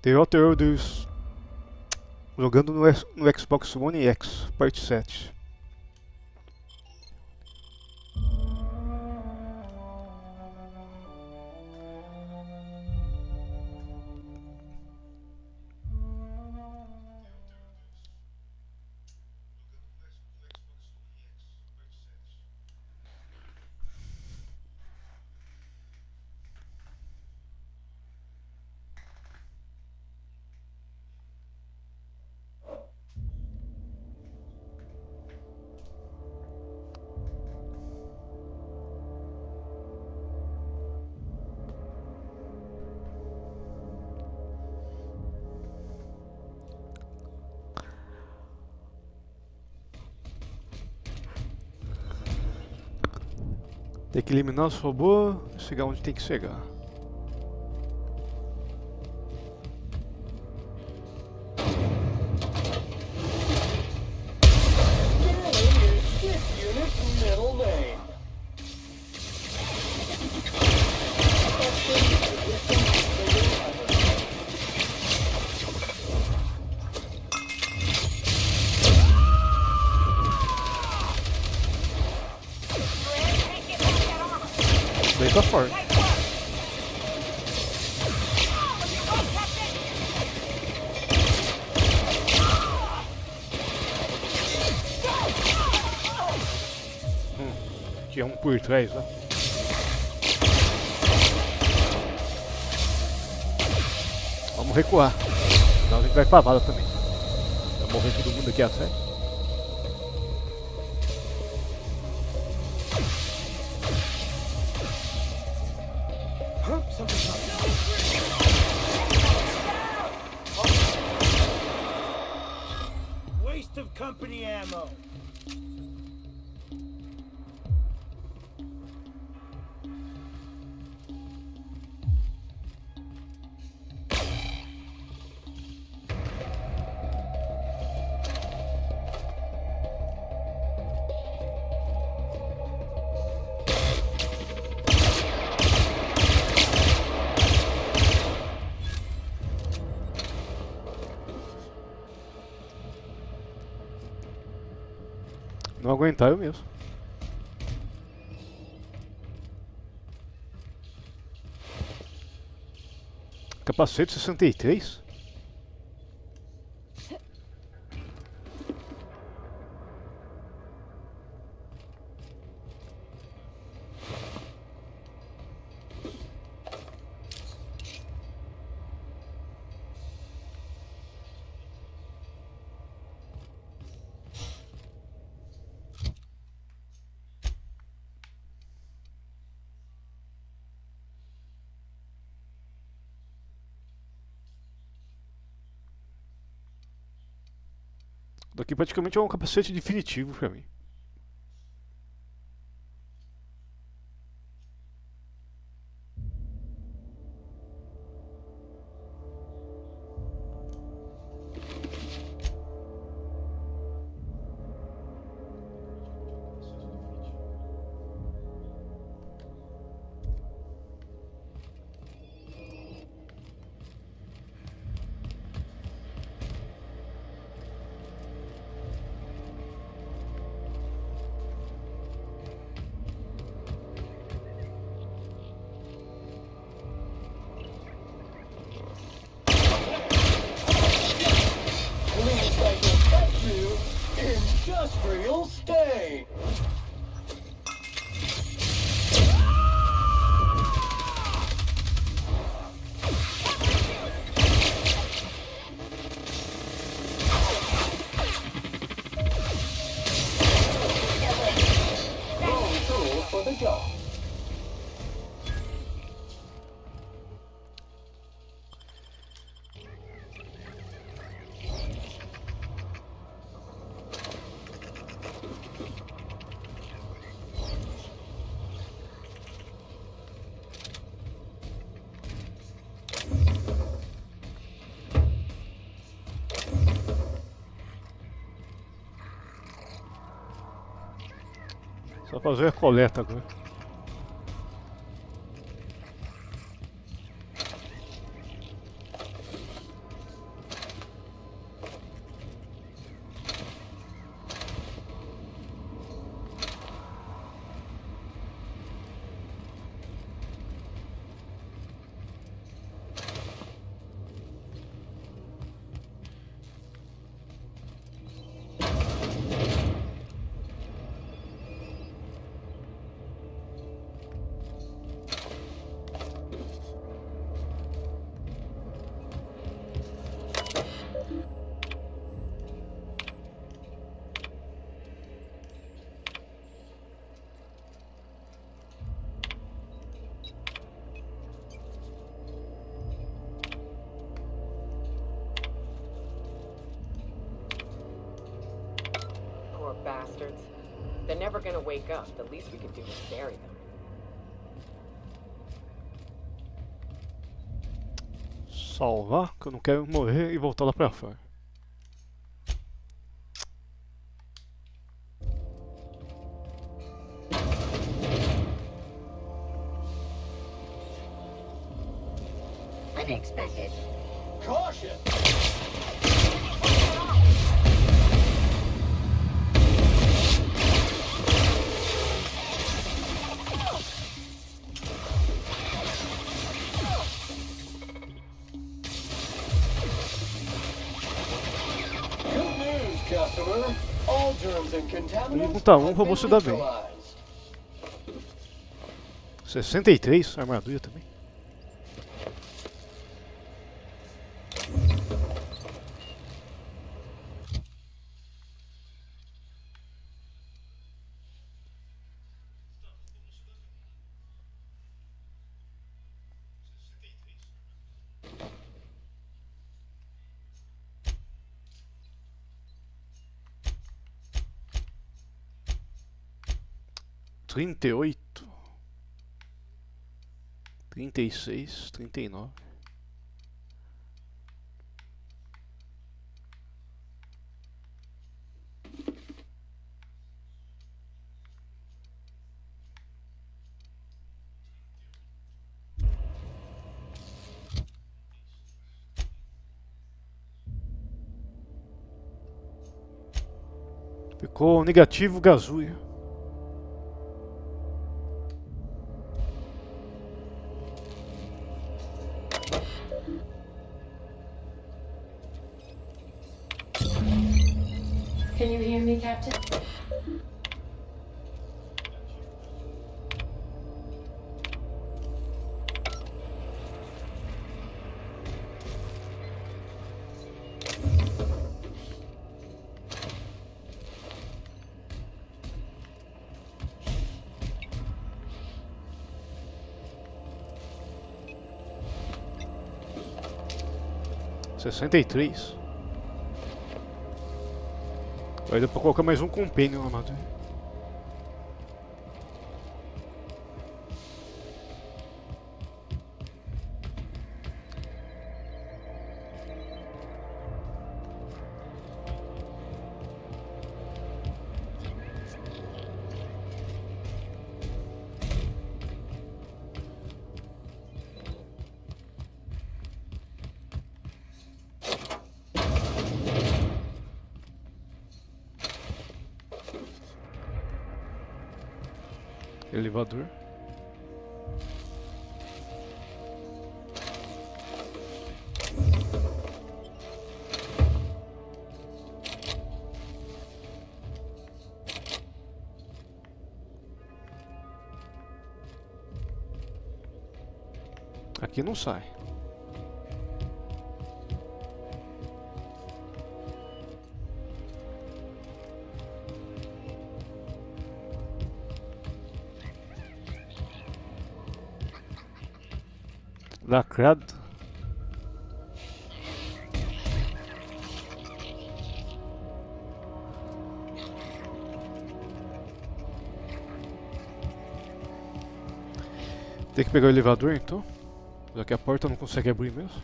Derrotas jogando no Xbox One X, parte 7. Tem que eliminar os robôs e chegar onde tem que chegar. Bem pra fora. Tinha um por trás lá. Vamos recuar. Senão a gente vai pra vala também. Vai morrer todo mundo aqui a sério. Waste of company ammo. Não aguentar eu mesmo. Capacete 63? Daqui praticamente é um capacete definitivo pra mim. Industrial stay. Só fazer a coleta agora. Poor bastards. They're never gonna wake up. The least we can do is bury them. Salvar, que eu não quero morrer e voltar lá pra fora. Unexpected. Caution! Good news, customer. All germs and contaminants Pergunta 1, have robô been se dá bem. neutralized. 63, armadura também. Trinta e oito, 36, 39. Ficou negativo gasolho. Can you hear me, Captain? Sessenta e três. Aí dá pra colocar mais um companion na armadura. Elevador. Aqui não sai. Lacrado. Tem que pegar o elevador então, já que a porta não consegue abrir mesmo.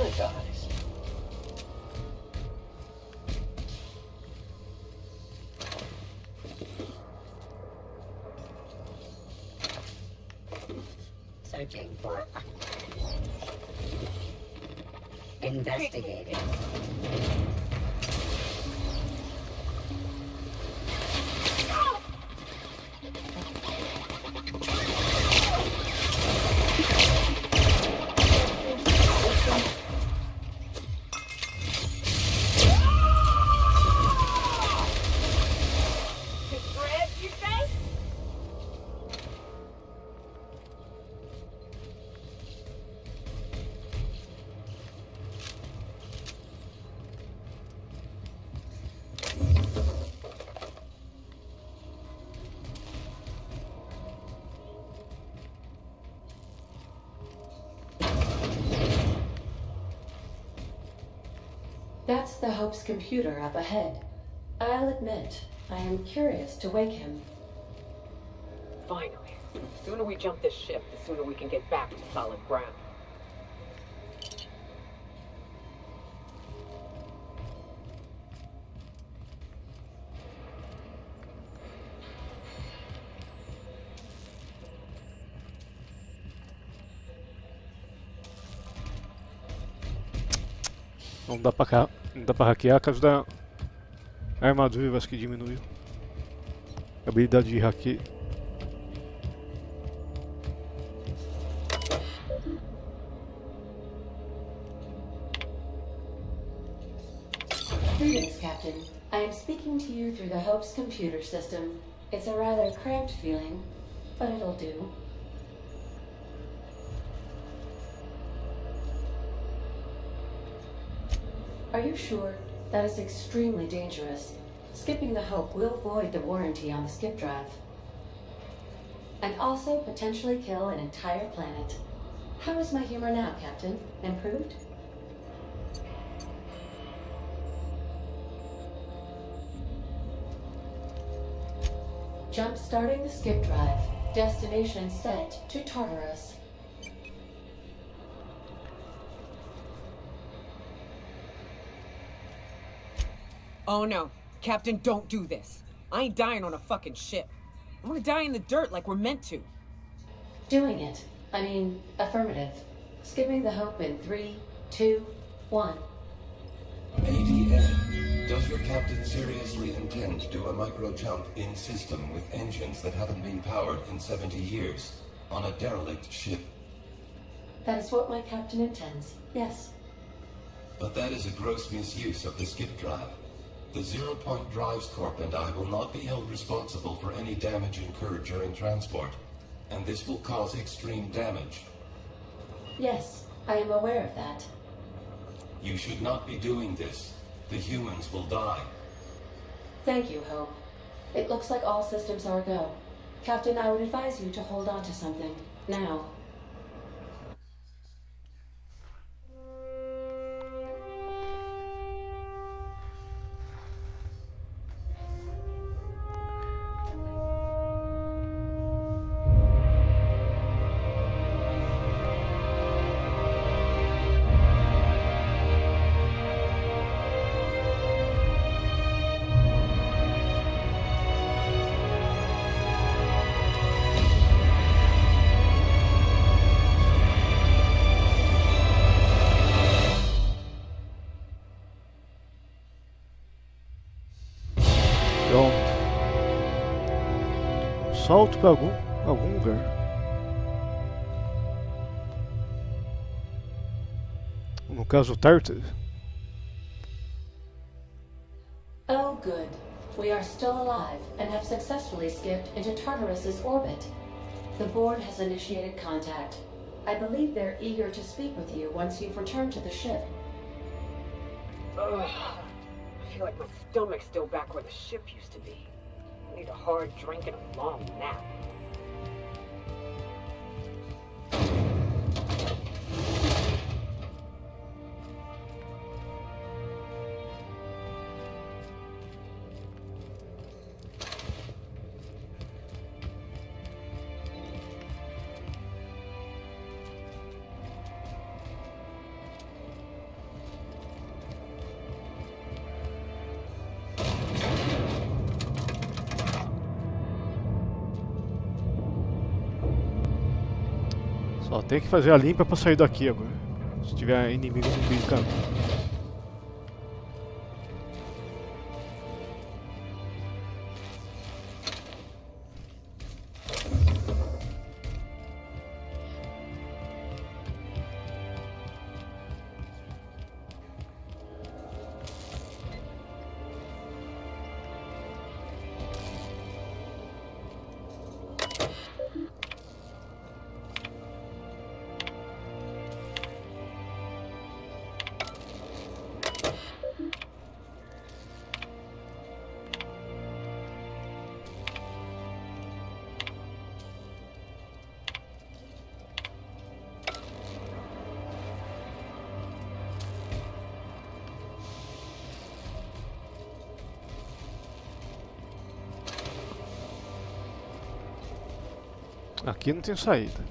sanitize. Searching for. Investigating. Fred, you say? That's the Hope's computer up ahead. I'll admit, I am curious to wake him. Finally. The sooner we jump this ship, the sooner we can get back to solid ground. Não dá pra hackear, a causa da armadura eu acho que diminuiu. A habilidade de hackeio. Greetings, Captain. I am speaking to you through the Hope's computer system. It's a rather cramped feeling, but it'll do. Are you sure? That is extremely dangerous. Skipping the Hope will void the warranty on the skip drive. And also potentially kill an entire planet. How is my humor now, Captain? Improved? Jump-starting the skip drive. Destination set to Tartarus. Oh no. Captain, don't do this. I ain't dying on a fucking ship. I wanna die in the dirt like we're meant to. Doing it. I mean, affirmative. Skipping the Hope in 3, 2, 1. ADN, does your captain seriously intend to do a micro jump in system with engines that haven't been powered in 70 years on a derelict ship? That is what my captain intends, yes. But that is a gross misuse of the skip drive. The Zero Point Drives Corp and I will not be held responsible for any damage incurred during transport, and this will cause extreme damage. Yes, I am aware of that. You should not be doing this. The humans will die. Thank you, Hope. It looks like all systems are go. Captain, I would advise you to hold on to something. Now. Pronto. Salto para algum lugar. No caso, Tartar. Oh, good. We are still alive and have successfully skipped into Tartarus's orbit. The board has initiated contact. I believe they're eager to speak with you once you've returned to the ship. Ugh. I feel like my stomach's still back where the ship used to be. I need a hard drink and a long nap. Só tem que fazer a limpa pra sair daqui agora. Se tiver inimigo no meio do caminho. Aqui não tem saída.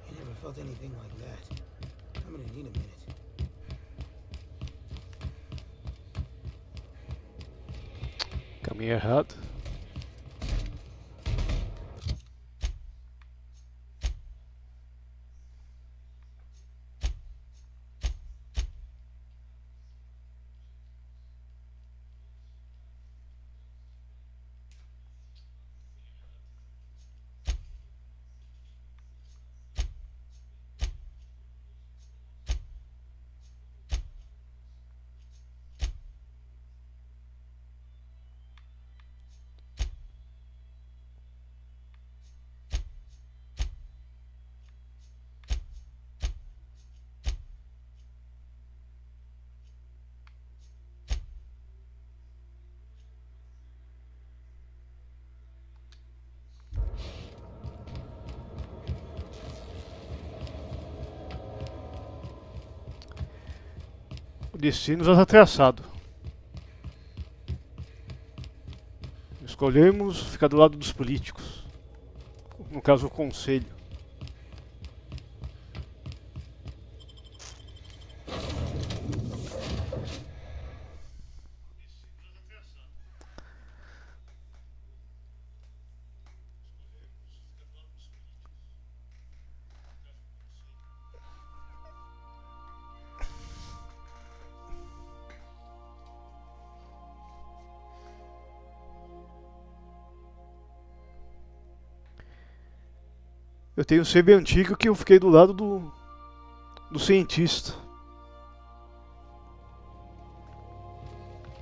I never felt anything like that. I'm gonna need a minute. Caminho errado. O destino já está traçado. Escolhemos ficar do lado dos políticos. No caso, o conselho. Eu tenho um save antigo que eu fiquei do lado do cientista.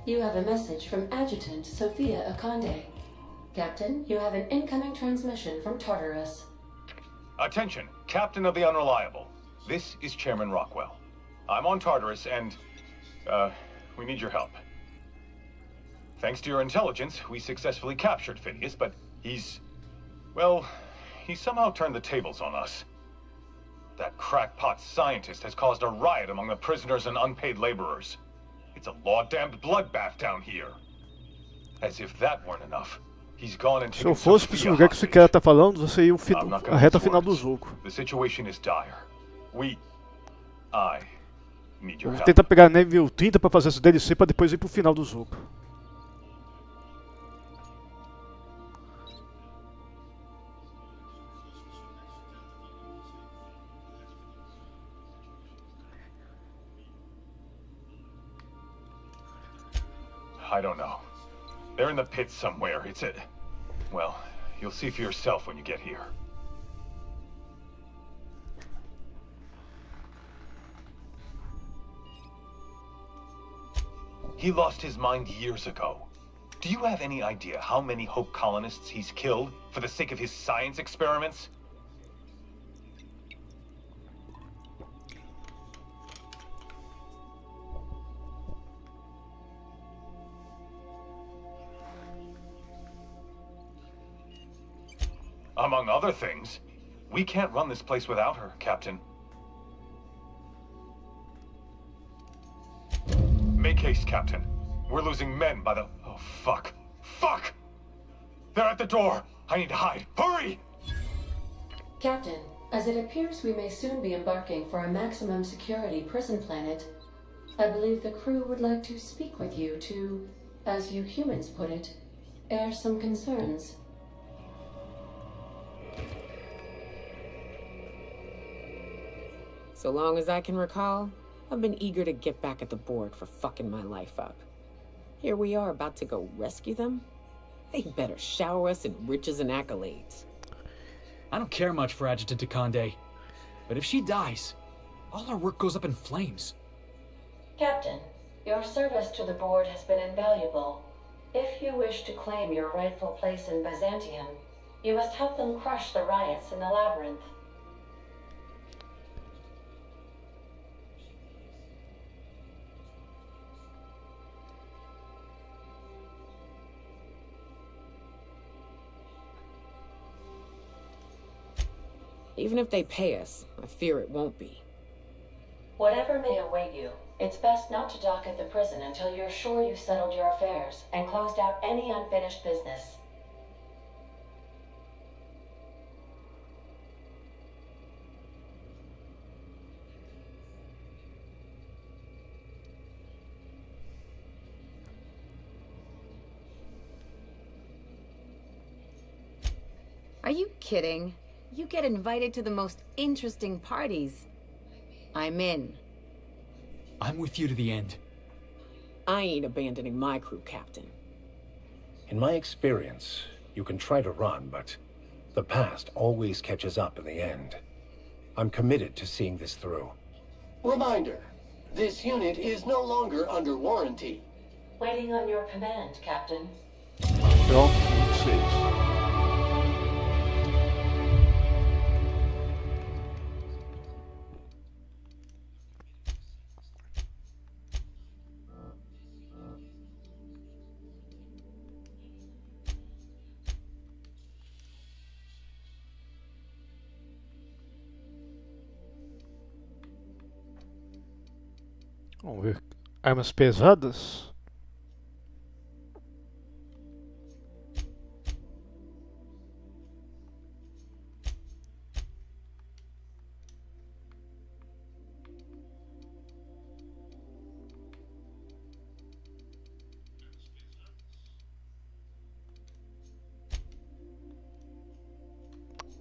You have a message from Adjutant Sophia Akande. Captain, you have an incoming transmission from Tartarus. Attention, Captain of the Unreliable. This is Chairman Rockwell. I'm on Tartarus and, we need your help. Thanks to your intelligence, we successfully captured Phineas, but he's somehow turned the tables on us. That crackpot scientist has caused a riot among the prisoners and unpaid laborers. It's a law-damned bloodbath down here. As if that weren't enough. He's gone and Se eu taken fosse para esse Sophia lugar que esse hostage. cara tá falando, já seria I'm not a gonna reta mince final do words. jogo. The situation is dire. I need your Vou help. tentar pegar nível 30 para fazer essa DLC para depois ir pro final do jogo. I don't know. They're in the pits somewhere. It's it. Well, you'll see for yourself when you get here. He lost his mind years ago. Do you have any idea how many Hope colonists he's killed for the sake of his science experiments? Among other things. We can't run this place without her, Captain. Make haste, Captain. We're losing men by the... Oh, fuck. Fuck! They're at the door! I need to hide. Hurry! Captain, as it appears we may soon be embarking for a maximum security prison planet, I believe the crew would like to speak with you to, as you humans put it, air some concerns. So long as I can recall, I've been eager to get back at the board for fucking my life up. Here we are about to go rescue them? They better shower us in riches and accolades. I don't care much for Adjutant Takande, but if she dies, all our work goes up in flames. Captain, your service to the board has been invaluable. If you wish to claim your rightful place in Byzantium, you must help them crush the riots in the labyrinth. Even if they pay us, I fear it won't be. Whatever may await you, it's best not to dock at the prison until you're sure you've settled your affairs and closed out any unfinished business. Are you kidding? You get invited to the most interesting parties. I'm in. I'm with you to the end. I ain't abandoning my crew, Captain. In my experience, you can try to run, but the past always catches up in the end. I'm committed to seeing this through. Reminder, this unit is no longer under warranty. Waiting on your command, Captain. Ja, precis. Vamos ver. Armas pesadas?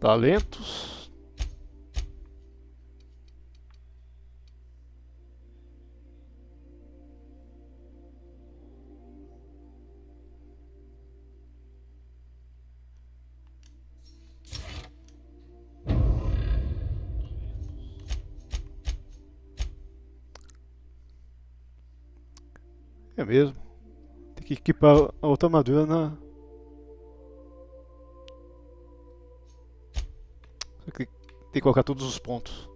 Talentos? É mesmo. Tem que equipar a outra armadura na. Só que tem que colocar todos os pontos.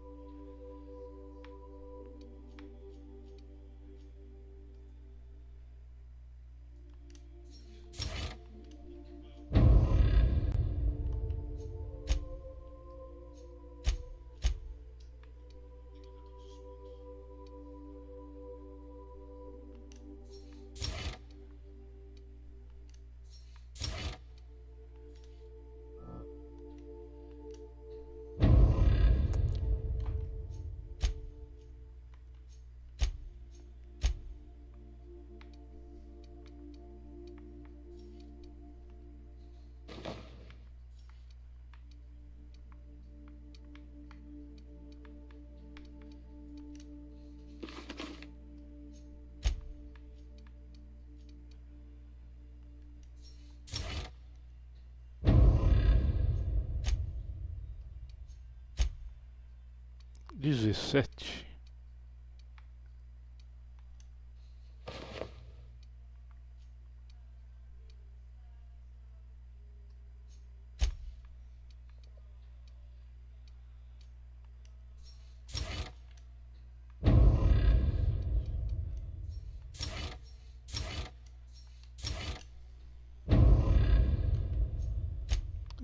Dezessete.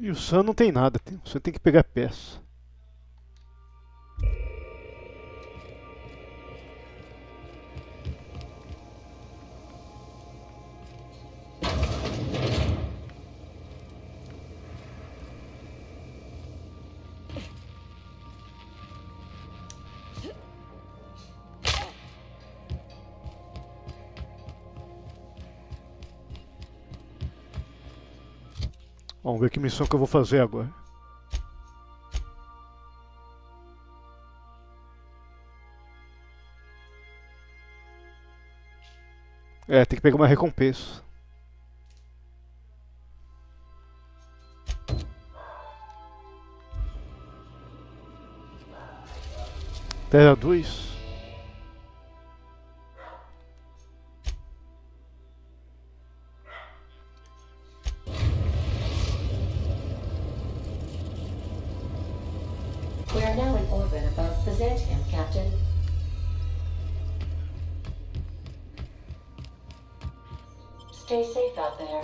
E o Sam não tem nada, você tem que pegar peça. Vamos ver que missão que eu vou fazer agora. É, tem que pegar uma recompensa. Terra 2. We are now in orbit above Byzantium, Captain. Stay safe out there.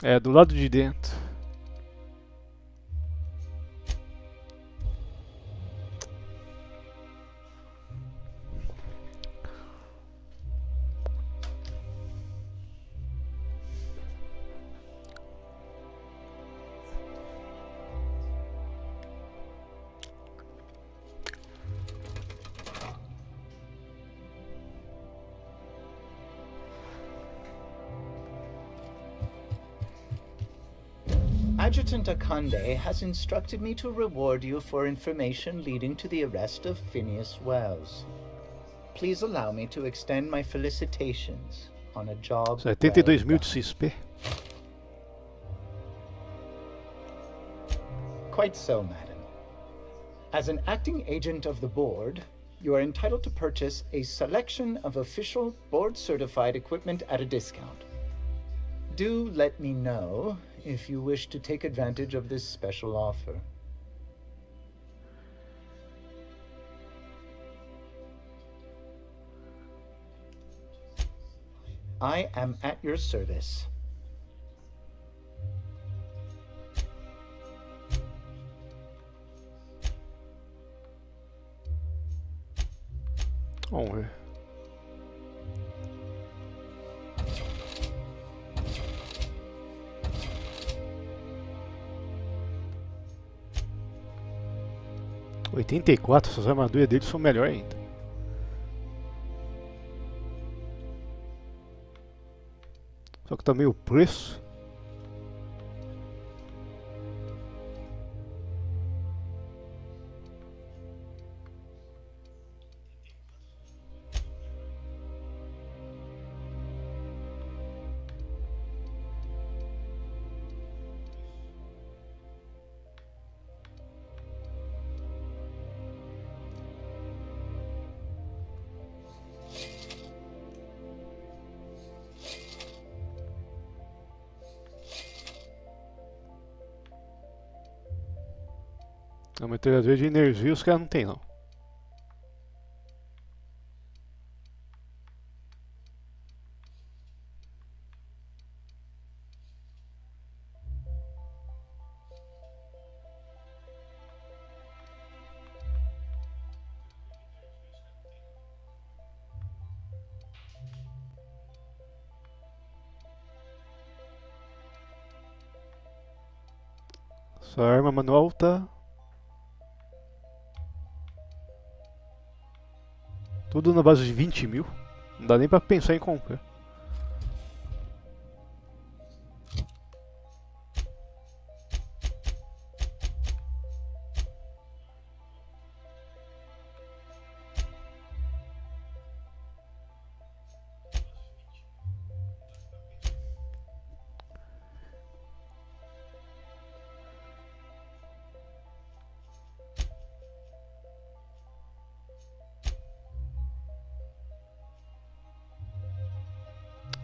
É, do lado de dentro. Adjutant Akande has instructed me to reward you for information leading to the arrest of Phineas Wells. Please allow me to extend my felicitations on a job 72.000 de XP. Quite so, madam. As an acting agent of the board, you are entitled to purchase a selection of official board-certified equipment at a discount. Do let me know if you wish to take advantage of this special offer. I am at your service. Vamos ver. $84, essas armaduras dele são melhor ainda. Só que também o preço. A metralhadora de energia os caras não tem não. Essa arma manual tá... tudo na base de 20 mil. Não dá nem pra pensar em comprar.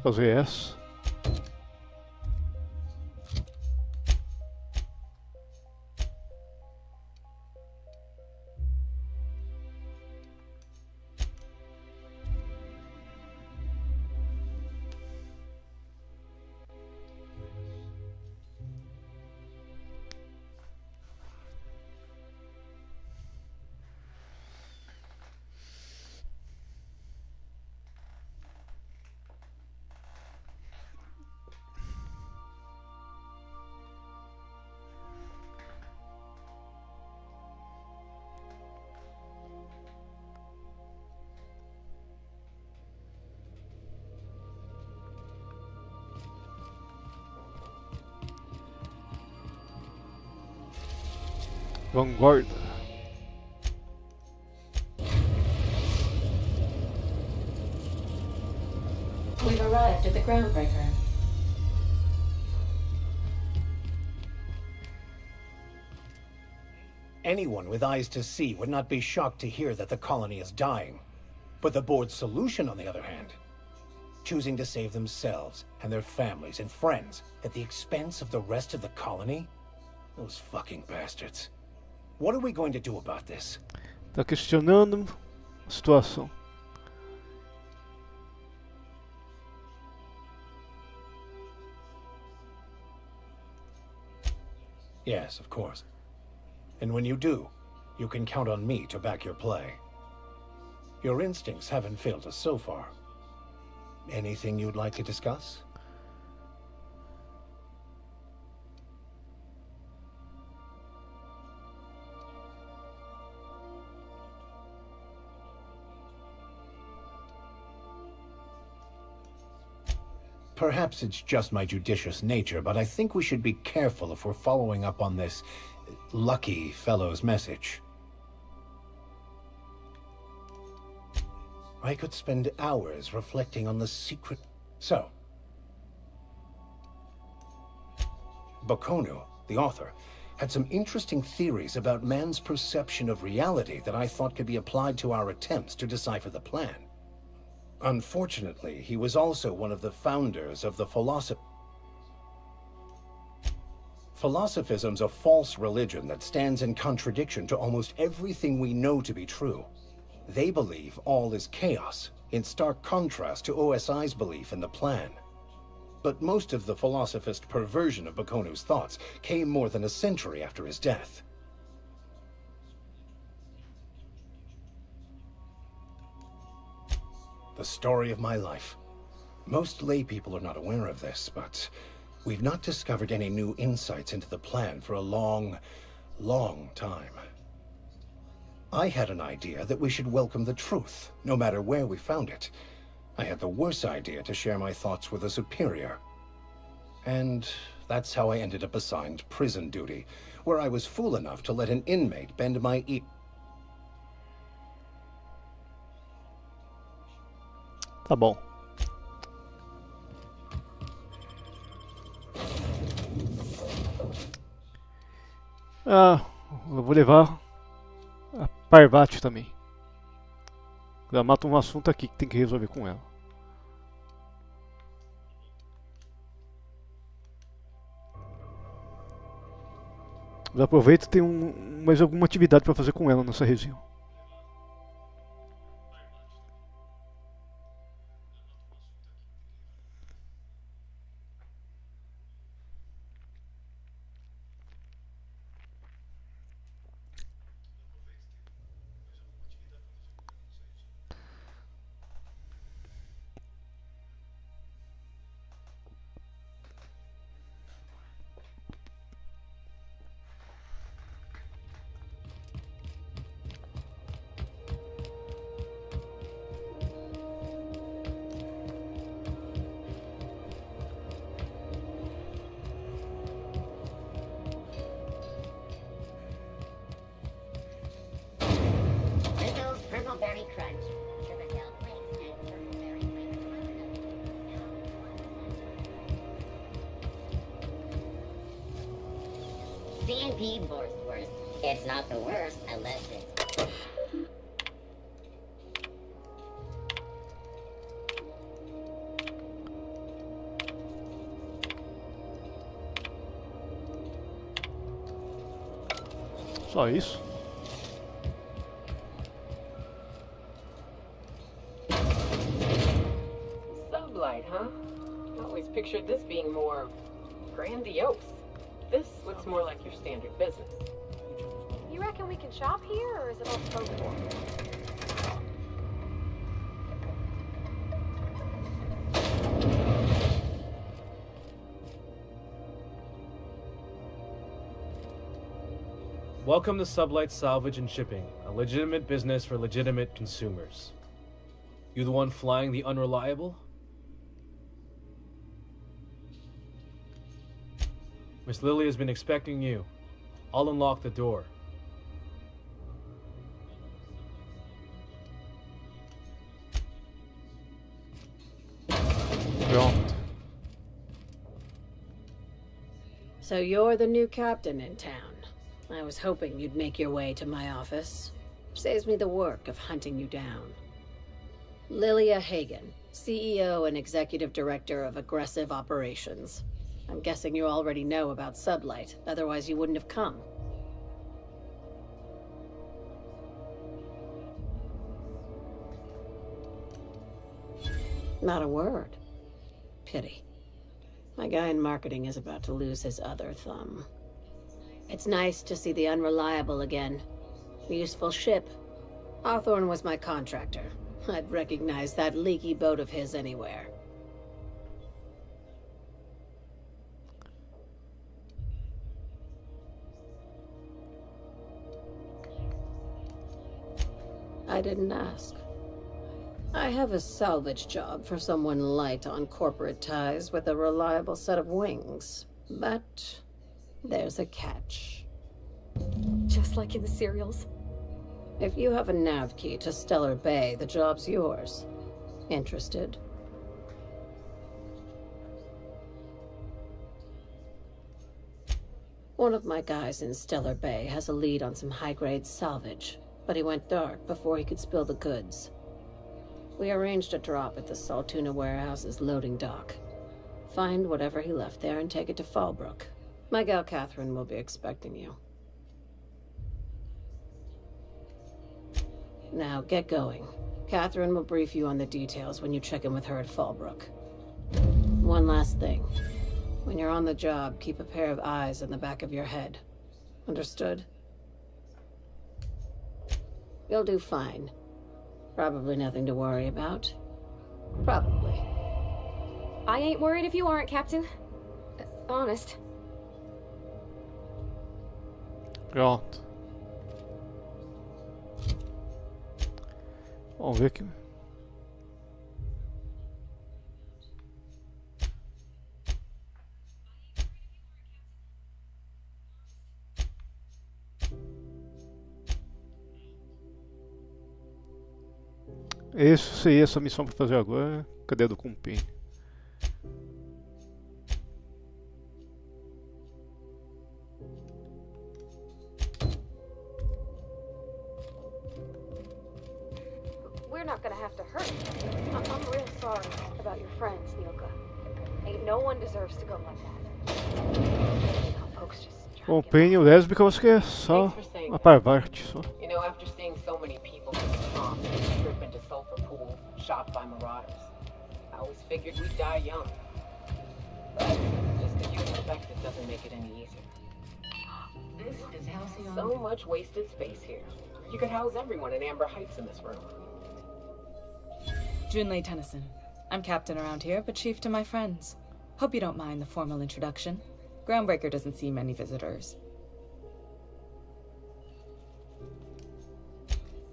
Fazer essa. Vanguarda. We've arrived at the groundbreaker. Anyone with eyes to see would not be shocked to hear that the colony is dying. But the board's solution, on the other hand, choosing to save themselves and their families and friends at the expense of the rest of the colony? Those fucking bastards. What are we going to do about this? Tá questionando a situação. Yes, of course. And when you do, you can count on me to back your play. Your instincts haven't failed us so far. Anything you'd like to discuss? Perhaps it's just my judicious nature, but I think we should be careful if we're following up on this lucky fellow's message. I could spend hours reflecting on the secret... So, Bakonu, the author, had some interesting theories about man's perception of reality that I thought could be applied to our attempts to decipher the plan. Unfortunately, he was also one of the founders of the Philosophism's a false religion that stands in contradiction to almost everything we know to be true. They believe all is chaos, in stark contrast to OSI's belief in the plan. But most of the philosophist perversion of Bakonu's thoughts came more than a century after his death. The story of my life. Most lay people are not aware of this, but we've not discovered any new insights into the plan for a long, long time. I had an idea that we should welcome the truth, no matter where we found it. I had the worse idea to share my thoughts with a superior. And that's how I ended up assigned prison duty, where I was fool enough to let an inmate bend my ear. Tá bom. Ah, eu vou levar a Parvati também. Já mata um assunto aqui que tem que resolver com ela. Já aproveito e tem mais alguma atividade para fazer com ela nessa região. Purpleberry Crunch. Sugar-tailed flakes and purpleberry flavor. C&P Borsworth. It's not the worst unless it's... Só isso? Sublight, huh? I always pictured this being more grandiose. This looks more like your standard business. You reckon we can shop here, or is it all spoken for? Welcome to Sublight Salvage and Shipping, a legitimate business for legitimate consumers. You the one flying the Unreliable? Miss Lily has been expecting you. I'll unlock the door. Pronto. So you're the new captain in town. I was hoping you'd make your way to my office. Saves me the work of hunting you down. Lilia Hagen, CEO and Executive Director of Aggressive Operations. I'm guessing you already know about Sublight, otherwise you wouldn't have come. Not a word. Pity. My guy in marketing is about to lose his other thumb. It's nice to see the Unreliable again. Useful ship. Hawthorne was my contractor. I'd recognize that leaky boat of his anywhere. I didn't ask. I have a salvage job for someone light on corporate ties with a reliable set of wings, but there's a catch. Just like in the serials? If you have a nav key to Stellar Bay, the job's yours. Interested? One of my guys in Stellar Bay has a lead on some high-grade salvage, but he went dark before he could spill the goods. We arranged a drop at the Saltuna warehouse's loading dock. Find whatever he left there and take it to Fallbrook. My gal Catherine will be expecting you. Now, get going. Catherine will brief you on the details when you check in with her at Fallbrook. One last thing. When you're on the job, keep a pair of eyes in the back of your head. Understood? You'll do fine. Probably nothing to worry about. Probably. I ain't worried if you aren't, Captain. Honest. Pronto. Vamos ver aqui. Esse seria essa missão para fazer agora. Cadê a do Cumpin? We're not gonna have to hurt you. I'm real sorry about your friends, Nyoka. Ain't no one deserves to go like that. Folks just Cumpin o lésbica, eu acho que é só uma parte só. You know, after seeing so many people get bombed, strip into sulfur pool, shot by marauders, I always figured we'd die young. But just because you're infected doesn't make it any easier. This is Halcyon. So much wasted space here. You could house everyone in Amber Heights in this room. Junlei Tennyson. I'm captain around here, but chief to my friends. Hope you don't mind the formal introduction. Groundbreaker doesn't see many visitors.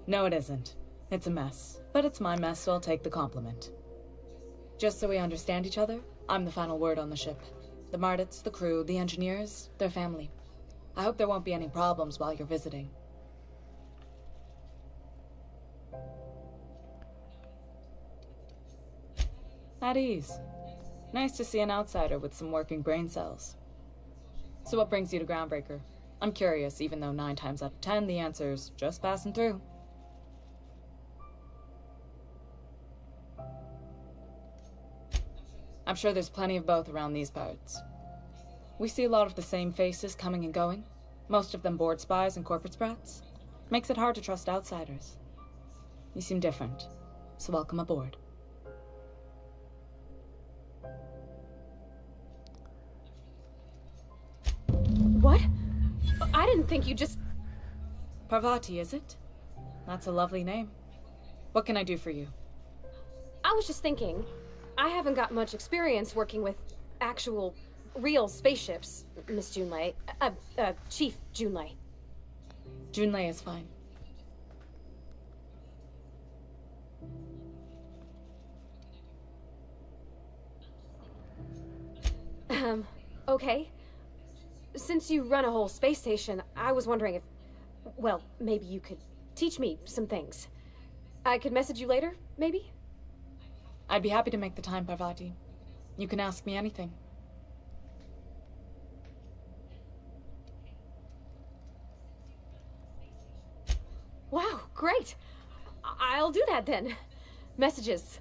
No, it isn't. It's a mess. But it's my mess, so I'll take the compliment. Just so we understand each other, I'm the final word on the ship. The Mardits, the crew, the engineers, their family. I hope there won't be any problems while you're visiting. At ease. Nice to see an outsider with some working brain cells. So what brings you to Groundbreaker? I'm curious, even though 9 times out of 10 the answer's just passing through. I'm sure there's plenty of both around these parts. We see a lot of the same faces coming and going. Most of them board spies and corporate sprats. Makes it hard to trust outsiders. You seem different, so welcome aboard. What? I didn't think you just... Parvati, is it? That's a lovely name. What can I do for you? I was just thinking, I haven't got much experience working with actual, real spaceships, Miss Junlei. Chief Junlei. Junlei is fine. Okay. Since you run a whole space station, I was wondering if, well, maybe you could teach me some things. I could message you later, maybe? I'd be happy to make the time, Parvati. You can ask me anything. Wow, great! I'll do that then. Messages.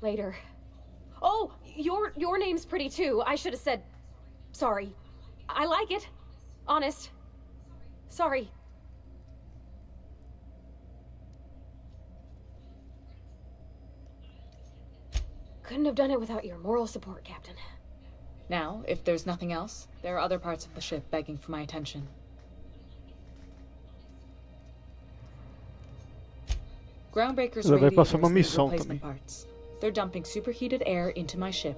Later. Oh, your name's pretty too. I should have said... Sorry. I like it. Honest. Sorry. Couldn't have done it without your moral support, Captain. Now, if there's nothing else, there are other parts of the ship begging for my attention. Groundbreaker's Ela vai radiators passar uma need missão replacement também. parts. They're dumping superheated air into my ship.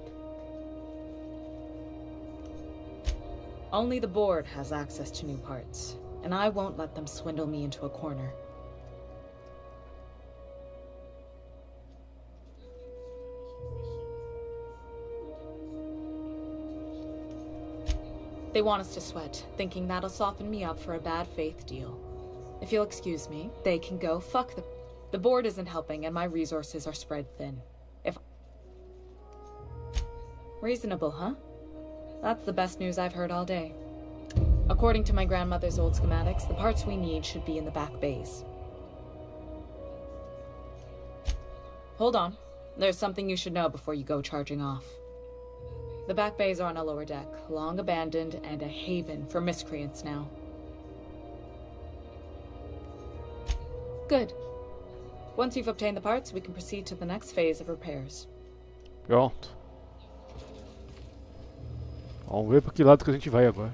Only the board has access to new parts, and I won't let them swindle me into a corner. They want us to sweat, thinking that'll soften me up for a bad faith deal. If you'll excuse me, they can go fuck them. The board isn't helping, and my resources are spread thin. If... Reasonable, huh? That's the best news I've heard all day. According to my grandmother's old schematics, the parts we need should be in the back bays. Hold on. There's something you should know before you go charging off. The back bays are on a lower deck, long abandoned and a haven for miscreants now. Good. Once you've obtained the parts, we can proceed to the next phase of repairs. Pronto. Vamos ver para que lado que a gente vai agora.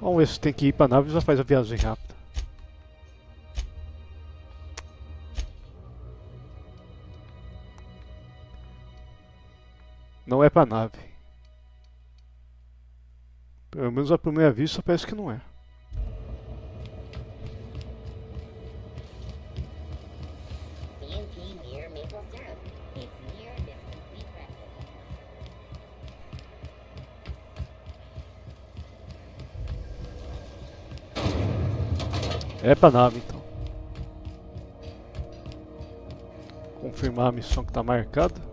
Vamos ver se tem que ir para a nave e já faz a viagem rápida. Não é para a nave. Pelo menos à primeira vista parece que não é. É pra nave então. Confirmar a missão que está marcada.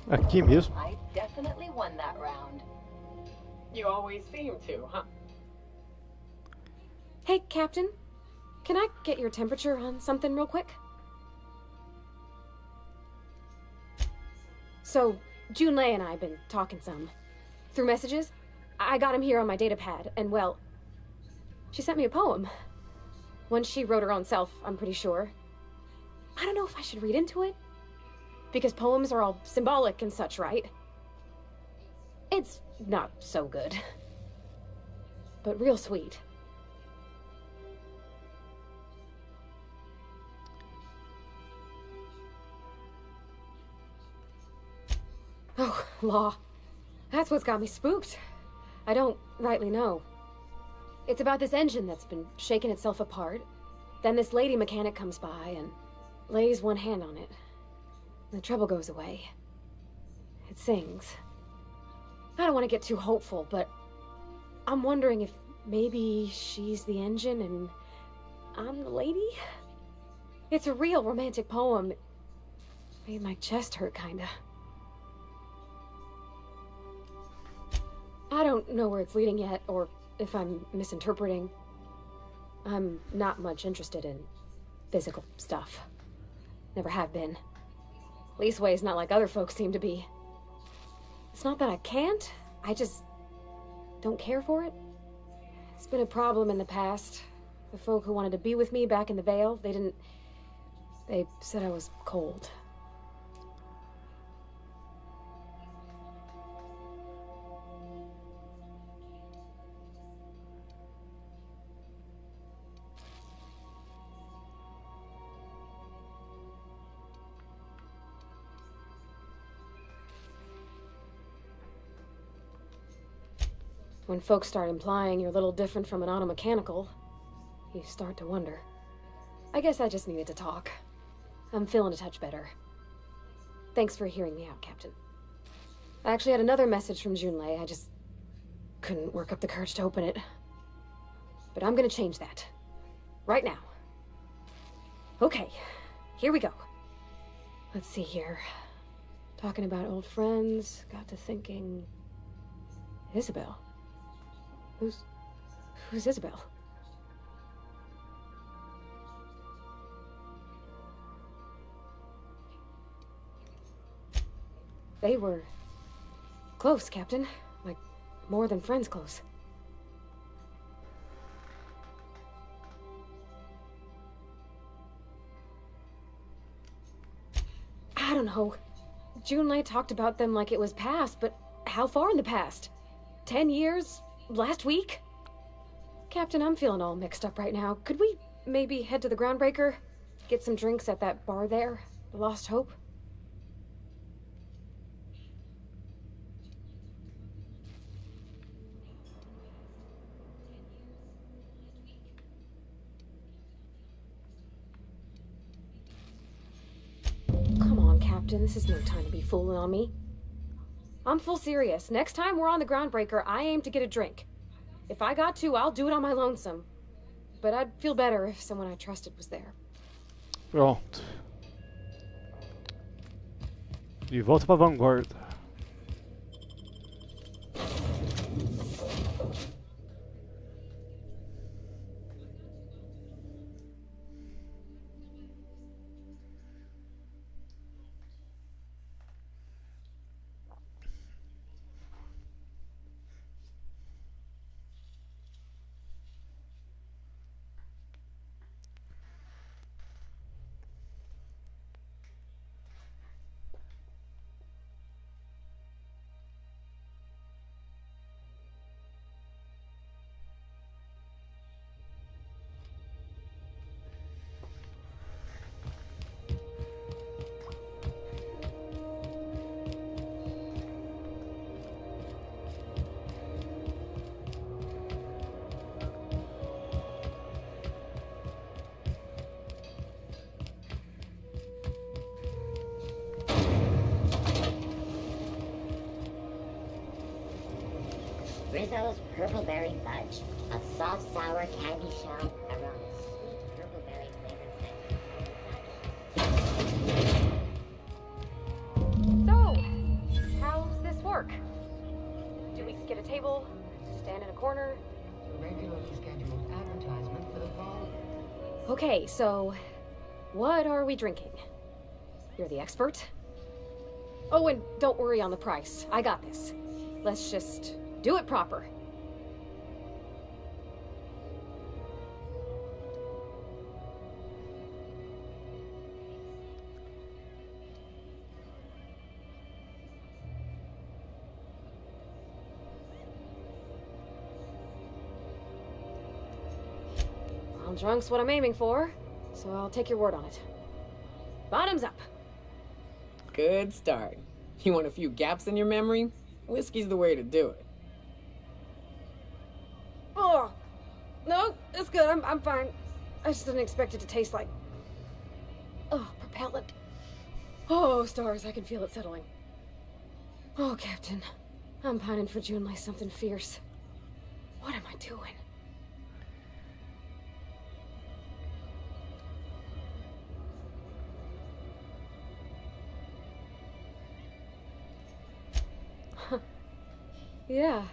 Aqui mesmo. I definitely won that round. You always seem to, huh? Hey, Captain. Can I get your temperature on something real quick? So, Junlei and I have been talking some. Through messages. I got him here on my datapad, and well... She sent me a poem. One she wrote her own self, I'm pretty sure. I don't know if I should read into it. Because poems are all symbolic and such, right? It's not so good. But real sweet. Oh, law. That's what's got me spooked. I don't rightly know. It's about this engine that's been shaking itself apart. Then this lady mechanic comes by and lays one hand on it. The trouble goes away. It sings. I don't want to get too hopeful, but I'm wondering if maybe she's the engine and I'm the lady? It's a real romantic poem. It made my chest hurt, kinda. I don't know where it's leading yet, or if I'm misinterpreting. I'm not much interested in physical stuff. Never have been. Leastways not like other folks seem to be. It's not that I can't, I just don't care for it. It's been a problem in the past. The folk who wanted to be with me back in the Vale, they said I was cold. When folks start implying you're a little different from an automechanical, you start to wonder. I guess I just needed to talk. I'm feeling a touch better. Thanks for hearing me out, Captain. I actually had another message from Junlei. I just couldn't work up the courage to open it. But I'm gonna change that. Right now. Okay, here we go. Let's see here. Talking about old friends, got to thinking... Isabel. Who's Isabel? They were close, Captain. Like, more than friends close. I don't know. Junlei talked about them like it was past, but how far in the past? 10 years? Last week? Captain, I'm feeling all mixed up right now. Could we maybe head to the Groundbreaker? Get some drinks at that bar there? The Lost Hope? Come on, Captain. This is no time to be fooling on me. I'm full serious. Next time we're on the Groundbreaker, I aim to get a drink. If I got to, I'll do it on my lonesome. But I'd feel better if someone I trusted was there. Pronto. De volta pra vanguarda. Rizzo's Purpleberry Fudge, a soft, sour candy shell aroma. Sweet purpleberry flavored. So, how's this work? Do we get a table? Stand in a corner? Regularly scheduled advertisement for the fall. Okay, so what are we drinking? You're the expert? Oh, and don't worry on the price. I got this. Let's just do it proper. Well, drunk's what I'm aiming for, so I'll take your word on it. Bottoms up. Good start. You want a few gaps in your memory? Whiskey's the way to do it. Oh, no, it's good. I'm fine. I just didn't expect it to taste like... Oh, propellant. Oh, stars, I can feel it settling. Oh, Captain, I'm pining for June like something fierce. What am I doing? Yeah.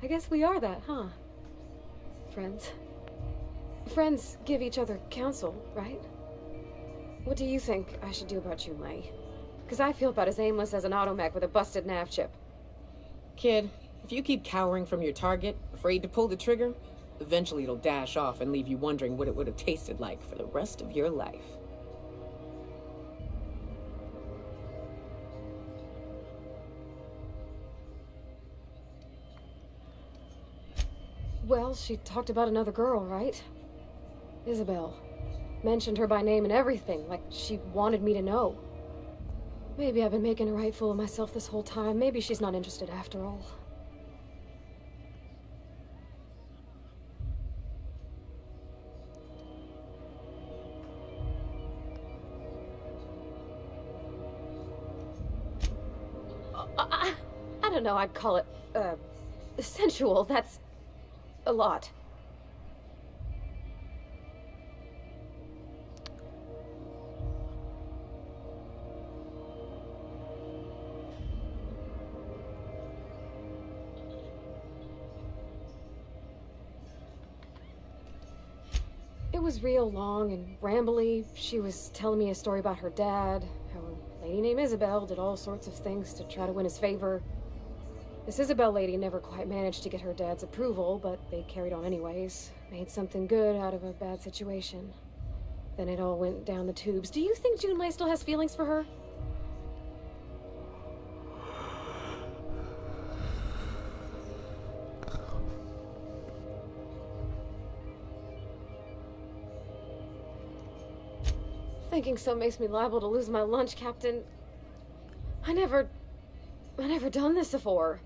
I guess we are that, huh? Friends. Friends give each other counsel, right? What do you think I should do about Junlei? Because I feel about as aimless as an automech with a busted nav chip. Kid, if you keep cowering from your target, afraid to pull the trigger, eventually it'll dash off and leave you wondering what it would have tasted like for the rest of your life. Well, she talked about another girl, right? Isabel. Mentioned her by name and everything, like she wanted me to know. Maybe I've been making a right fool of myself this whole time. Maybe she's not interested after all. I don't know, I'd call it, sensual. That's a lot. It was real long and rambly. She was telling me a story about her dad, how a lady named Isabel did all sorts of things to try to win his favor. This Isabel lady never quite managed to get her dad's approval, but they carried on anyways. Made something good out of a bad situation. Then it all went down the tubes. Do you think Junlei still has feelings for her? Thinking so makes me liable to lose my lunch, Captain. I never done this before.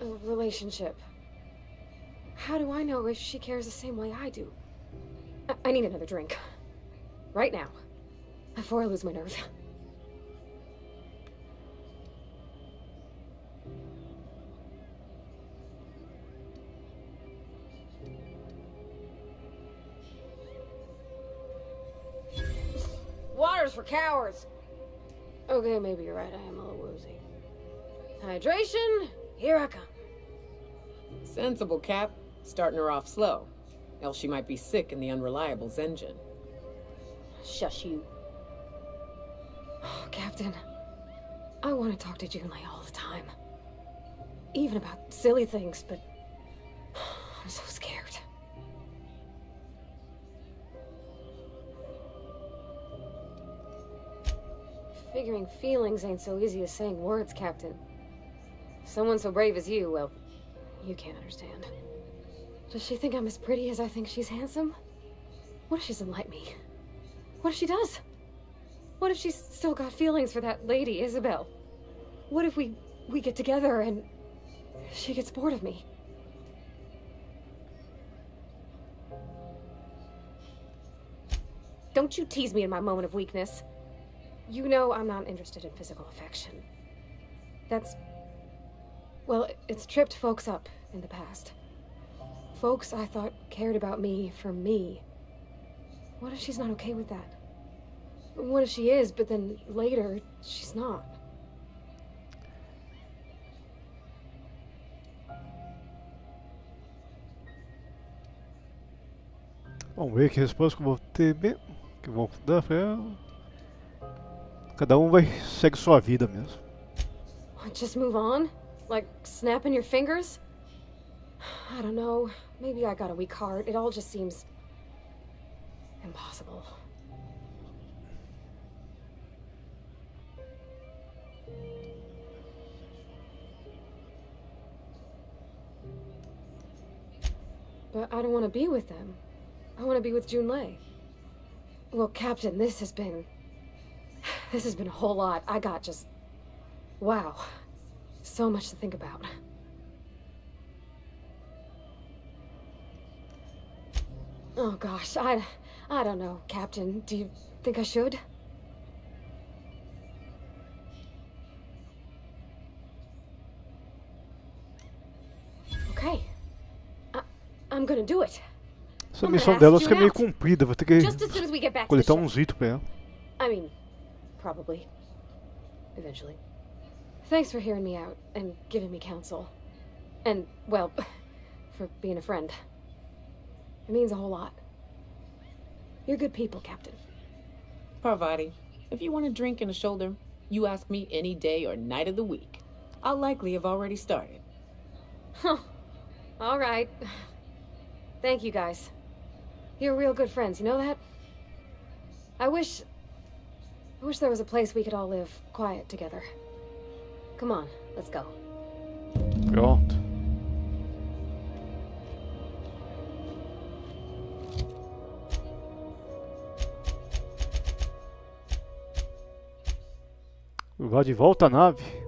A relationship. How do I know if she cares the same way I do? I need another drink. Right now. Before I lose my nerve. Water's for cowards. Okay, maybe you're right. I am a little woozy. Hydration, here I come. Sensible, Cap. Starting her off slow. Else she might be sick in the Unreliable's engine. Shush you. Oh, Captain. I want to talk to Junlei all the time. Even about silly things, but I'm so scared. Figuring feelings ain't so easy as saying words, Captain. Someone so brave as you, well, you can't understand. Does she think I'm as pretty as I think she's handsome? What if she doesn't like me? What if she does? What if she's still got feelings for that lady, Isabel? What if we get together and she gets bored of me? Don't you tease me in my moment of weakness. You know I'm not interested in physical affection. That's... well, it's tripped folks up in the past. Folks I thought cared about me for me. What if she's not okay with that? What if she is, but then later, she's not? Vamos ver que resposta que eu vou ter mesmo. Que eu vou dar pra ela. Cada vai segue sua vida mesmo. Just move on? Like snapping your fingers? I don't know. Maybe I got a weak heart. It all just seems impossible. But I don't want to be with them. I want to be with Junlei. Well, Captain, this has been a whole lot. I got just... Wow. So much to think about. Oh gosh, I don't know, Captain. Do you think I should? Okay. I'm gonna do it. Essa missão dela acho que é meio comprida, vou ter que Just as soon as we get back to the coletar ship. uns itens pra ela. I mean, probably. Eventually. Thanks for hearing me out and giving me counsel. And, well, for being a friend. It means a whole lot. You're good people, Captain. Parvati, if you want a drink and a shoulder, you ask me any day or night of the week. I'll likely have already started. Huh. All right. Thank you, guys. You're real good friends, you know that? I wish there was a place we could all live quiet together. Come on, let's go. Pronto. Vá de volta à nave.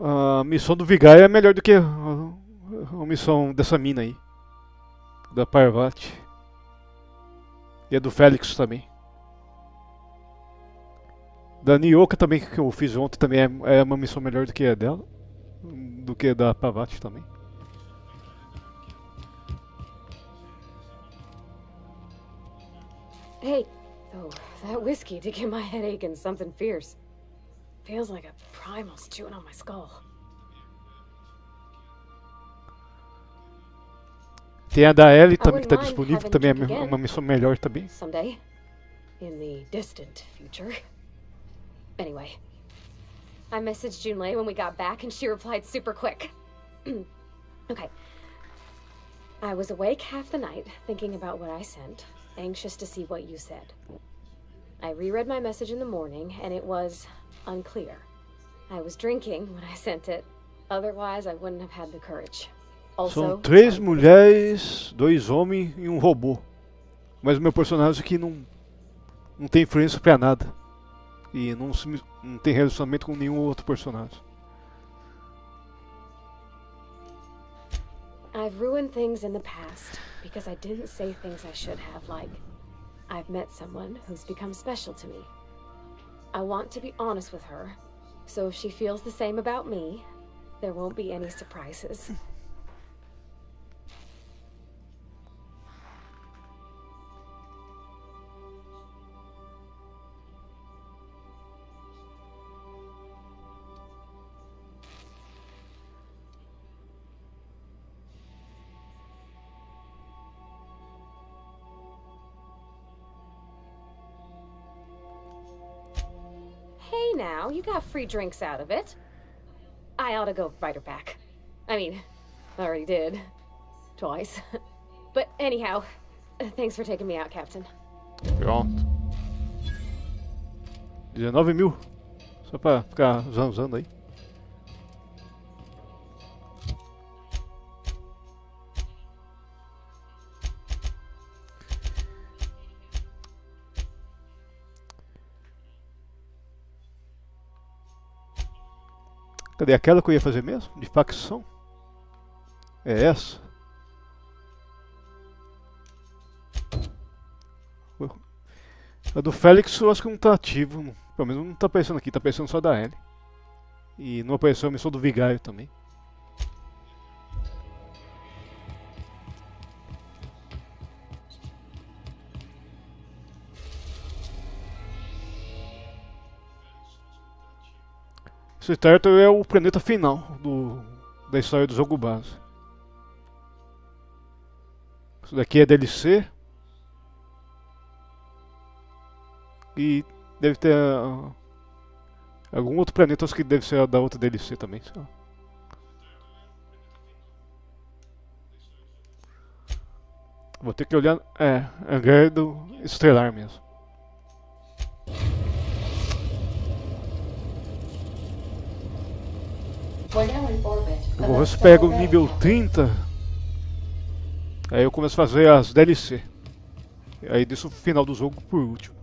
A missão do Vigário é melhor do que a missão dessa mina aí. Da Parvati. E a do Félix também. Da Nyoka também, que eu fiz ontem, também é uma missão melhor do que a dela. Do que a da Parvati também. Hey, oh, that whiskey did get my head aching something fierce. Feels like a primal's chewing on my skull. Tem a da Ellie também que está disponível, que também é uma missão melhor também. Someday, in the distant future. Anyway, I messaged Junlei when we got back and she replied super quick. Okay. I was awake half the night thinking about what I sent, anxious to see what you said. I reread my message in the morning and it was unclear. I was drinking when I sent it, otherwise I wouldn't have had the courage. São 3 mulheres, 2 homens e um robô. Mas o meu personagem aqui não tem influência pra nada. E não tem relacionamento com nenhum outro personagem. I've ruined things in the past because I didn't say things I should have, like I've met someone who's become special to me. I want to be honest with her, so if she feels the same about me, there won't be any surprises. Hey now, you got free drinks out of it. I ought to go write her back. I mean, I already did. Twice. But anyhow, thanks for taking me out, Captain. Pronto. 19.000. Só pra ficar zanzando aí. Cadê aquela que eu ia fazer mesmo? De facção? É essa? A do Félix eu acho que não tá ativo. Pelo menos não tá aparecendo aqui, tá aparecendo só da Ellie. E não apareceu a missão do Vigário também. Esse Tartar é o planeta final da história do jogo base. Isso daqui é DLC. E deve ter Algum outro planeta, acho que deve ser da outra DLC também. Sei lá. Vou ter que olhar. É, hangar do Estelar mesmo. We're now in orbit. Eu vou ver se pego o nível 30. Aí eu começo a fazer as DLC. Aí deixo o final do jogo por último.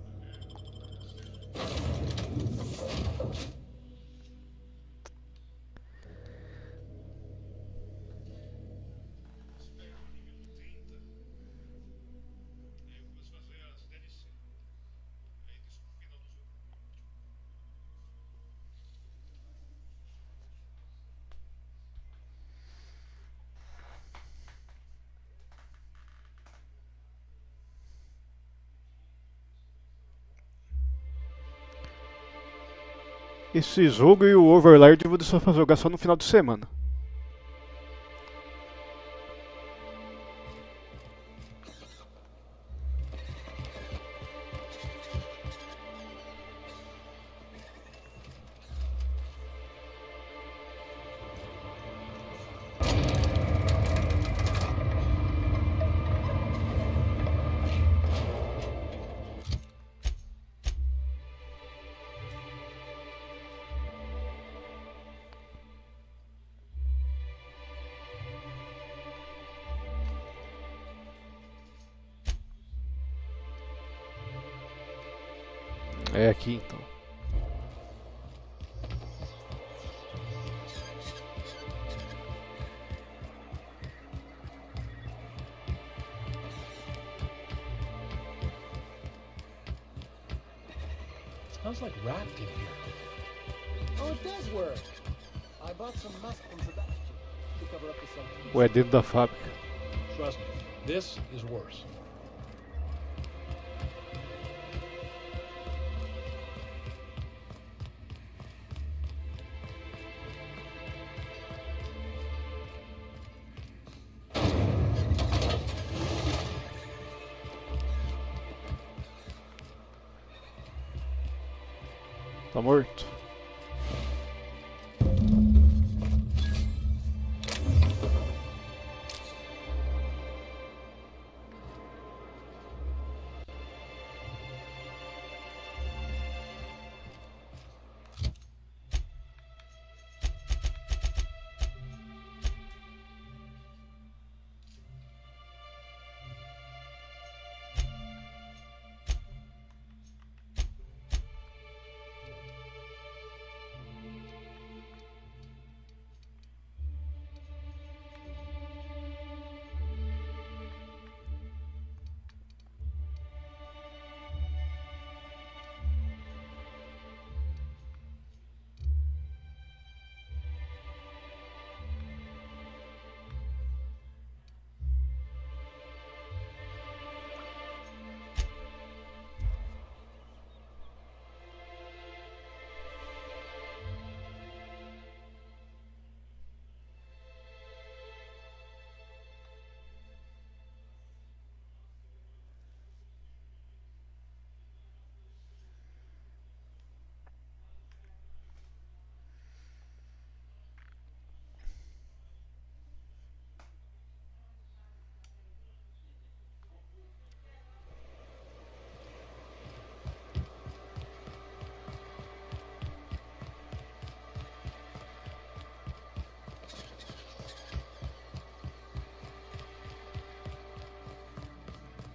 Esse jogo e o Overlord eu vou deixar pra jogar só no final de semana. É aqui então. Smells like rat in here. Oh, it does work. I bought some musk from Sebastian to cover up the sun. Ou é dentro da fábrica? Trust me, this is worse. Tá morto.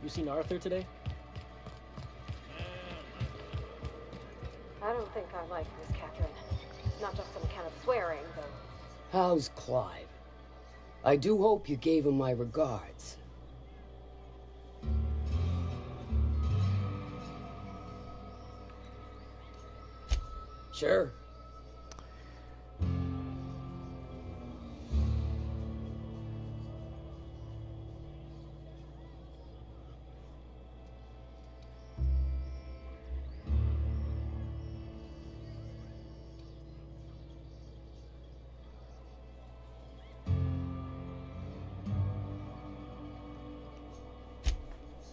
You seen Arthur today? I don't think I like Miss Catherine. Not just on account of swearing, though. How's Clive? I do hope you gave him my regards. Sure.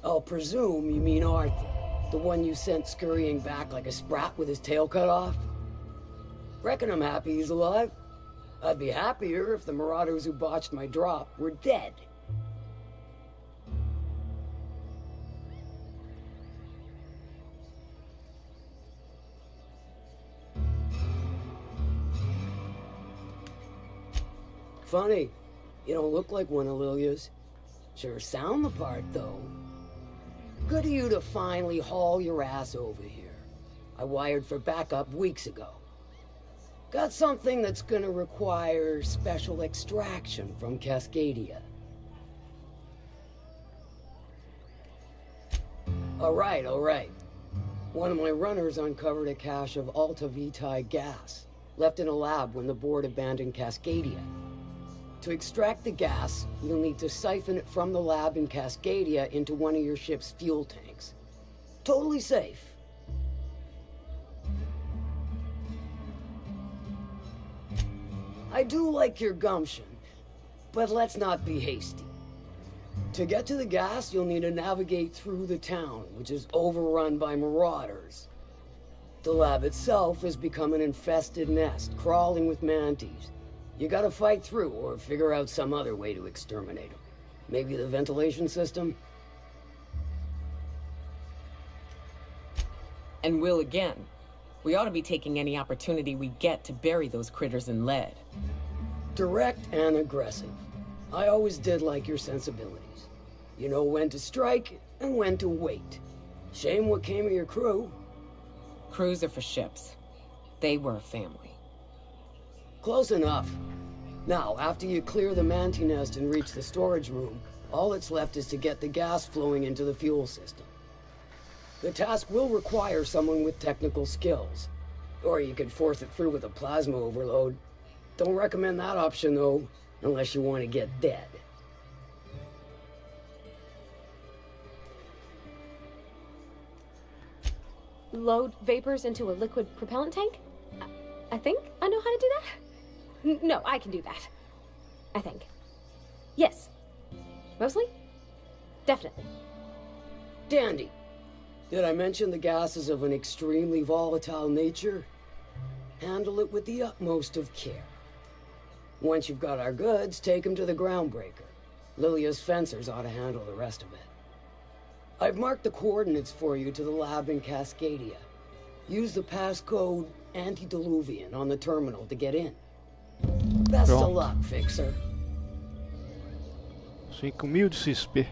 I'll presume you mean Arthur, the one you sent scurrying back like a sprat with his tail cut off? Reckon I'm happy he's alive. I'd be happier if the marauders who botched my drop were dead. Funny, you don't look like one of Lilia's. Sure sound the part, though. Good of you to finally haul your ass over here. I wired for backup weeks ago. Got something that's gonna require special extraction from Cascadia. All right. One of my runners uncovered a cache of Alta Vitae gas, left in a lab when the board abandoned Cascadia. To extract the gas, you'll need to siphon it from the lab in Cascadia into one of your ship's fuel tanks. Totally safe. I do like your gumption, but let's not be hasty. To get to the gas, you'll need to navigate through the town, which is overrun by marauders. The lab itself has become an infested nest, crawling with mantis. You gotta fight through, or figure out some other way to exterminate them. Maybe the ventilation system? And will again. We ought to be taking any opportunity we get to bury those critters in lead. Direct and aggressive. I always did like your sensibilities. You know when to strike and when to wait. Shame what came of your crew. Crews are for ships. They were a family. Close enough. Now, after you clear the manti nest and reach the storage room, all that's left is to get the gas flowing into the fuel system. The task will require someone with technical skills. Or you could force it through with a plasma overload. Don't recommend that option, though, unless you want to get dead. Load vapors into a liquid propellant tank? I think I know how to do that. No, I can do that. I think. Yes. Mostly? Definitely. Dandy. Did I mention the gas is of an extremely volatile nature? Handle it with the utmost of care. Once you've got our goods, take them to the groundbreaker. Lilia's fencers ought to handle the rest of it. I've marked the coordinates for you to the lab in Cascadia. Use the passcode Antediluvian on the terminal to get in. Best of luck, Fixer. 5.000 de XP.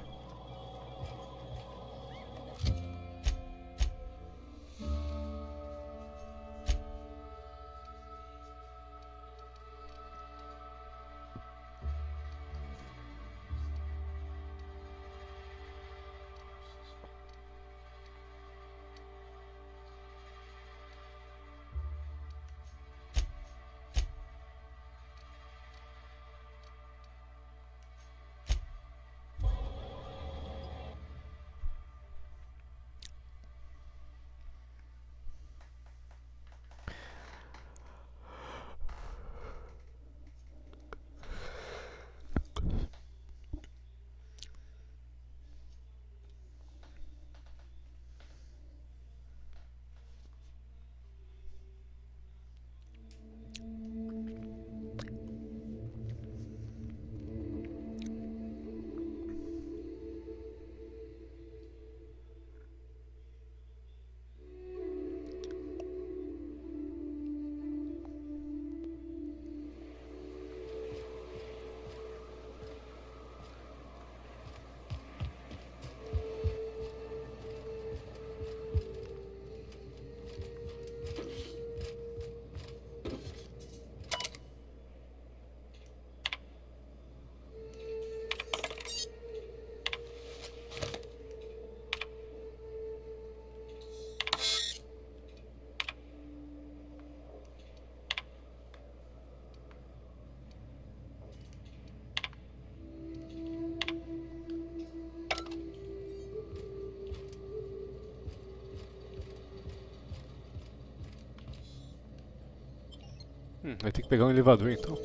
Vai ter que pegar um elevador então.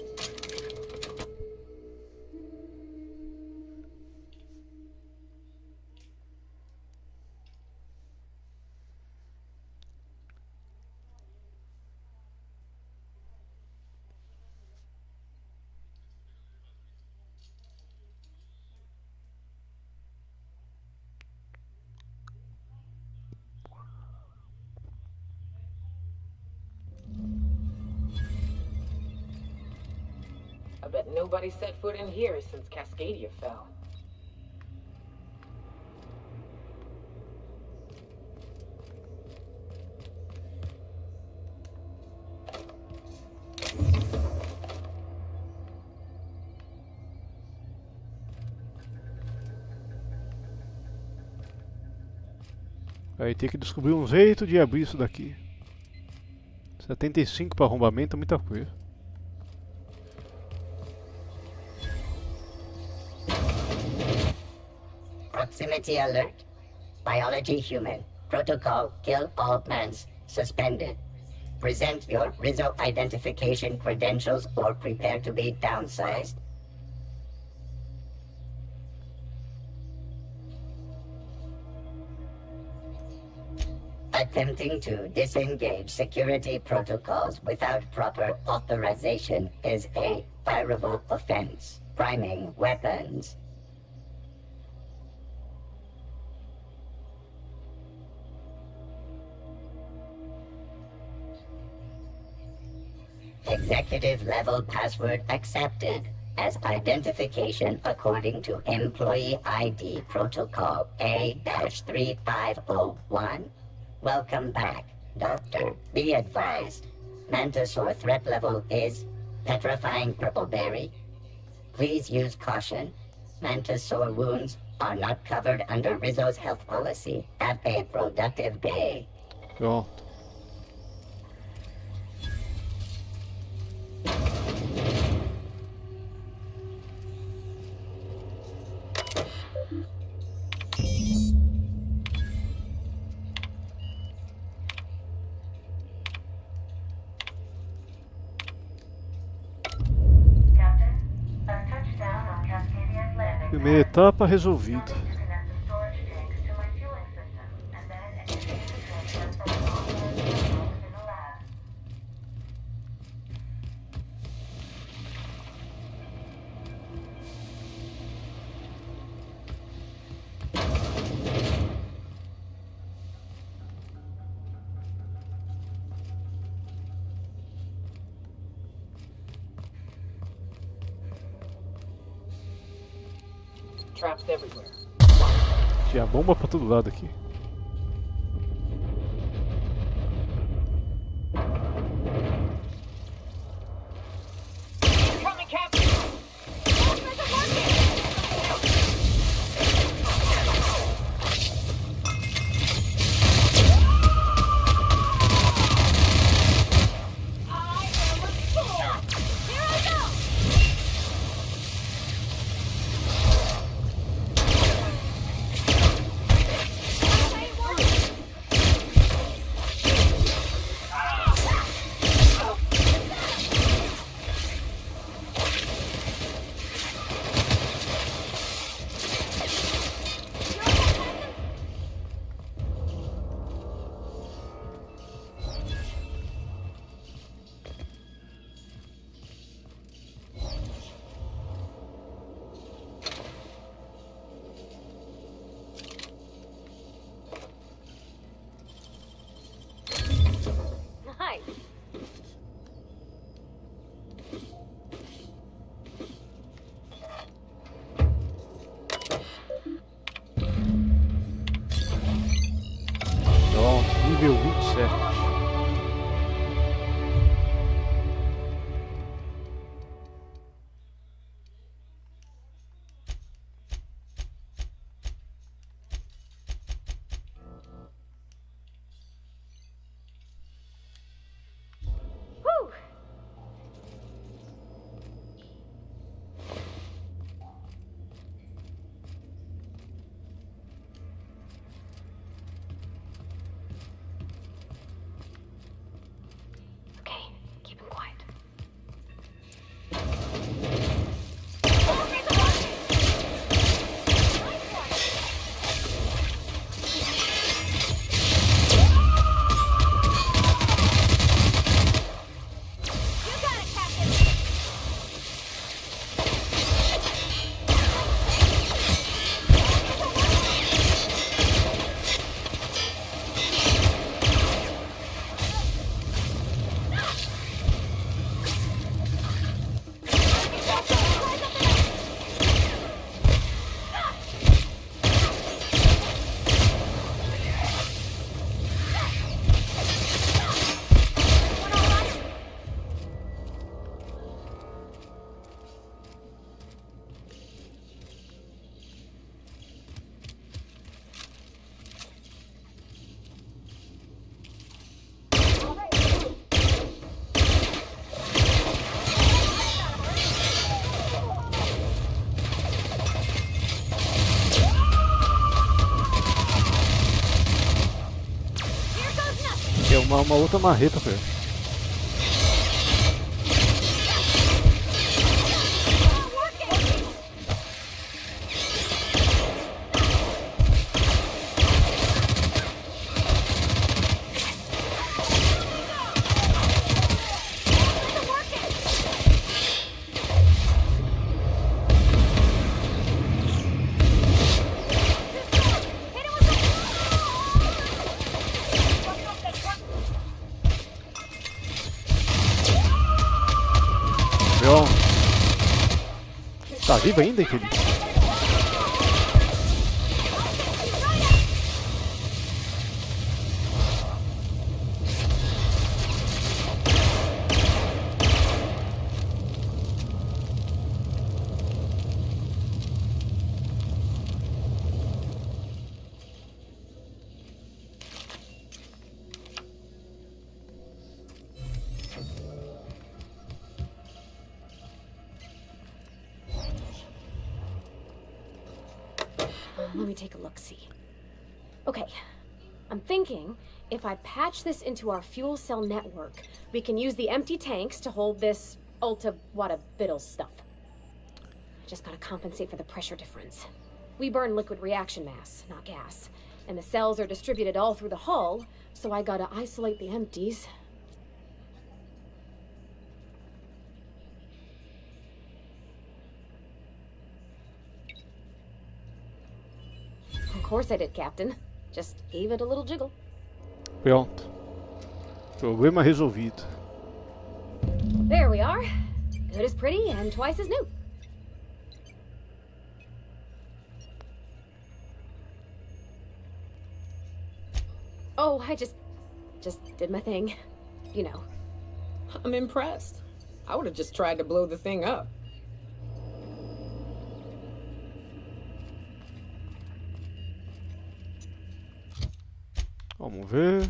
bet nobody set foot in here since Cascadia fell. Aí tem que descobrir um jeito de abrir isso daqui. 75 para arrombamento é muita coisa. Proximity alert. Biology human. Protocol kill all plants. Suspended. Present your Rizzo identification credentials or prepare to be downsized. Attempting to disengage security protocols without proper authorization is a fireable offense. Priming weapons. Executive level password accepted as identification according to Employee ID Protocol A-3501. Welcome back, Doctor. Be advised, Mantisaur threat level is petrifying purpleberry. Please use caution. Mantisaur wounds are not covered under Rizzo's health policy. Have a productive day. Pronto. Primeira etapa resolvida. Traps everywhere. Tinha bomba pra todo lado aqui. Coming, Captain! arrumar uma outra marreta pra ele. Viu? Tá vivo ainda, infeliz? Let me take a look-see. Okay, I'm thinking if I patch this into our fuel cell network, we can use the empty tanks to hold this ulta-wada-biddle stuff. Just gotta compensate for the pressure difference. We burn liquid reaction mass, not gas. And the cells are distributed all through the hull, so I gotta isolate the empties. Of course I did, Captain. Just gave it a little jiggle. Pronto. Problema resolvido. There we are. Good as pretty and twice as new. Oh, I just did my thing. You know. I'm impressed. I would have just tried to blow the thing up. Vamos ver.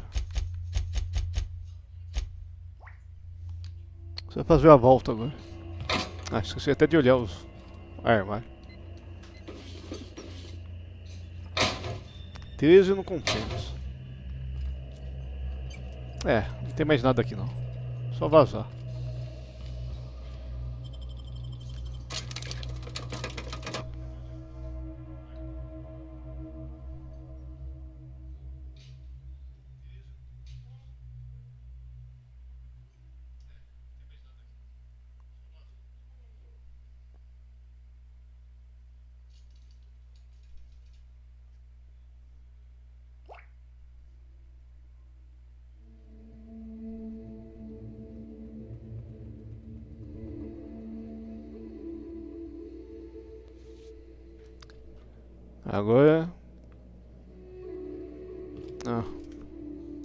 Você vai fazer a volta agora. Ah, esqueci até de olhar os armários. 13 não compensa. É, não tem mais nada aqui não. Só vazar. Agora... Ah,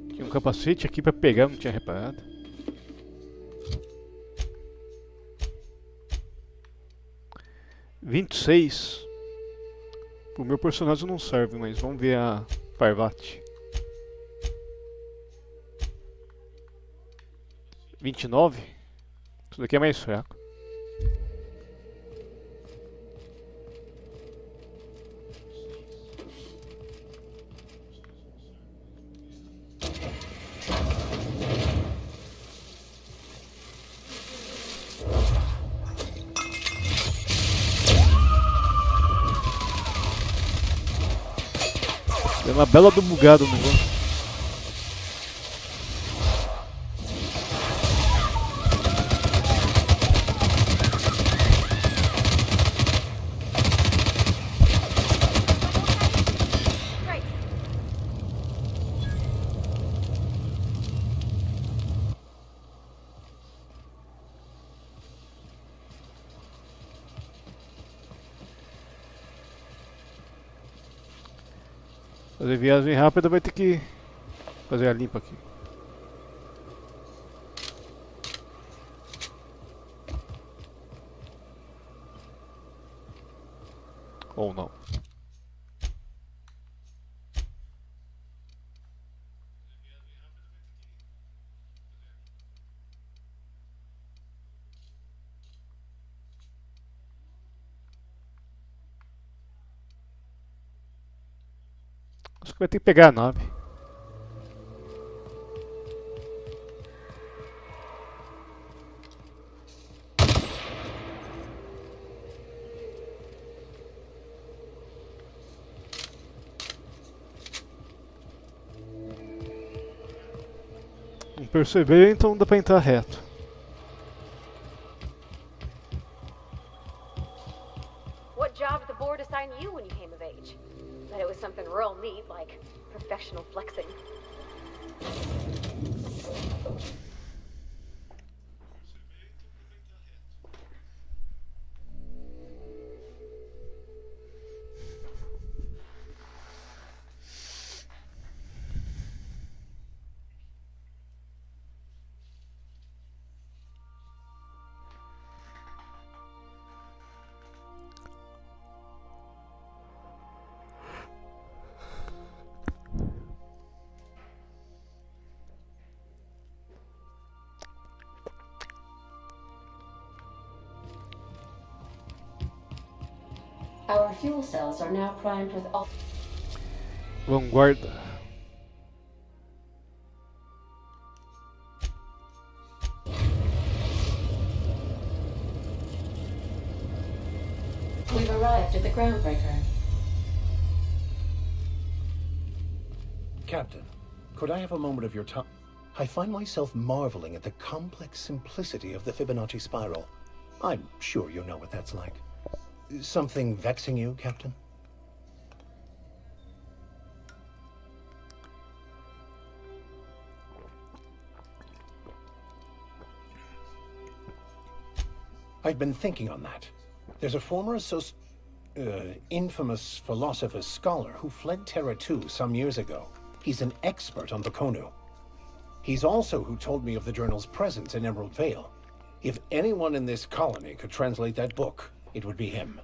tinha um capacete aqui pra pegar, não tinha reparado. $26. Pro meu personagem não serve, mas vamos ver a Parvati. 29? Isso daqui é mais fraco. É uma bela do bugado o negócio. Fazer viagem rápida vai ter que fazer a limpa aqui. Ou não. Acho que vai ter que pegar a nave. perceber, então dá pra entrar reto. What job did the board assign you when you came of age? Bet it was something real neat, like professional flexing. Our fuel cells are now primed with all. Vanguarda. We've arrived at the groundbreaker. Captain, could I have a moment of your time? I find myself marveling at the complex simplicity of the Fibonacci spiral. I'm sure you know what that's like. Something vexing you, Captain? I've been thinking on that. There's a former infamous philosopher scholar who fled Terra 2 some years ago. He's an expert on the Konu. He's also who told me of the journal's presence in Emerald Vale. If anyone in this colony could translate that book, it would be him.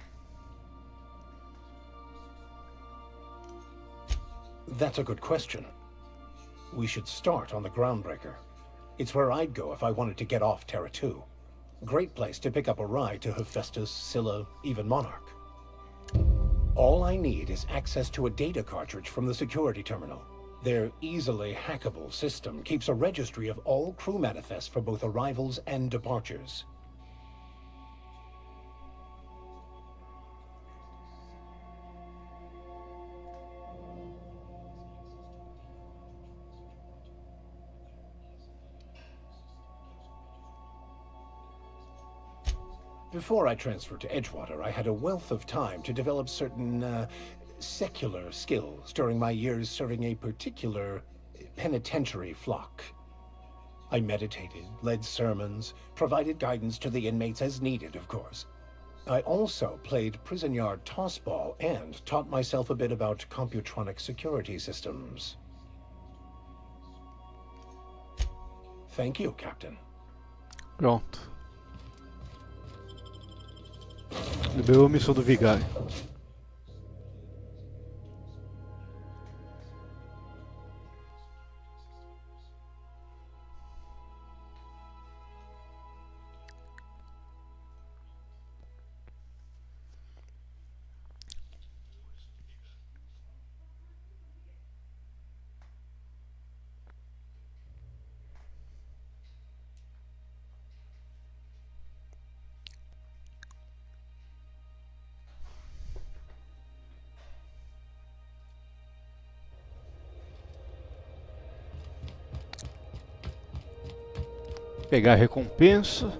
That's a good question. We should start on the groundbreaker. It's where I'd go if I wanted to get off Terra 2. Great place to pick up a ride to Hephaestus, Scylla, even Monarch. All I need is access to a data cartridge from the security terminal. Their easily hackable system keeps a registry of all crew manifests for both arrivals and departures. Before I transferred to Edgewater, I had a wealth of time to develop certain, secular skills during my years serving a particular penitentiary flock. I meditated, led sermons, provided guidance to the inmates as needed, of course. I also played prison yard tossball and taught myself a bit about computronic security systems. Thank you, Captain. Pronto. Liberou a missão do vigário. Pegar a recompensa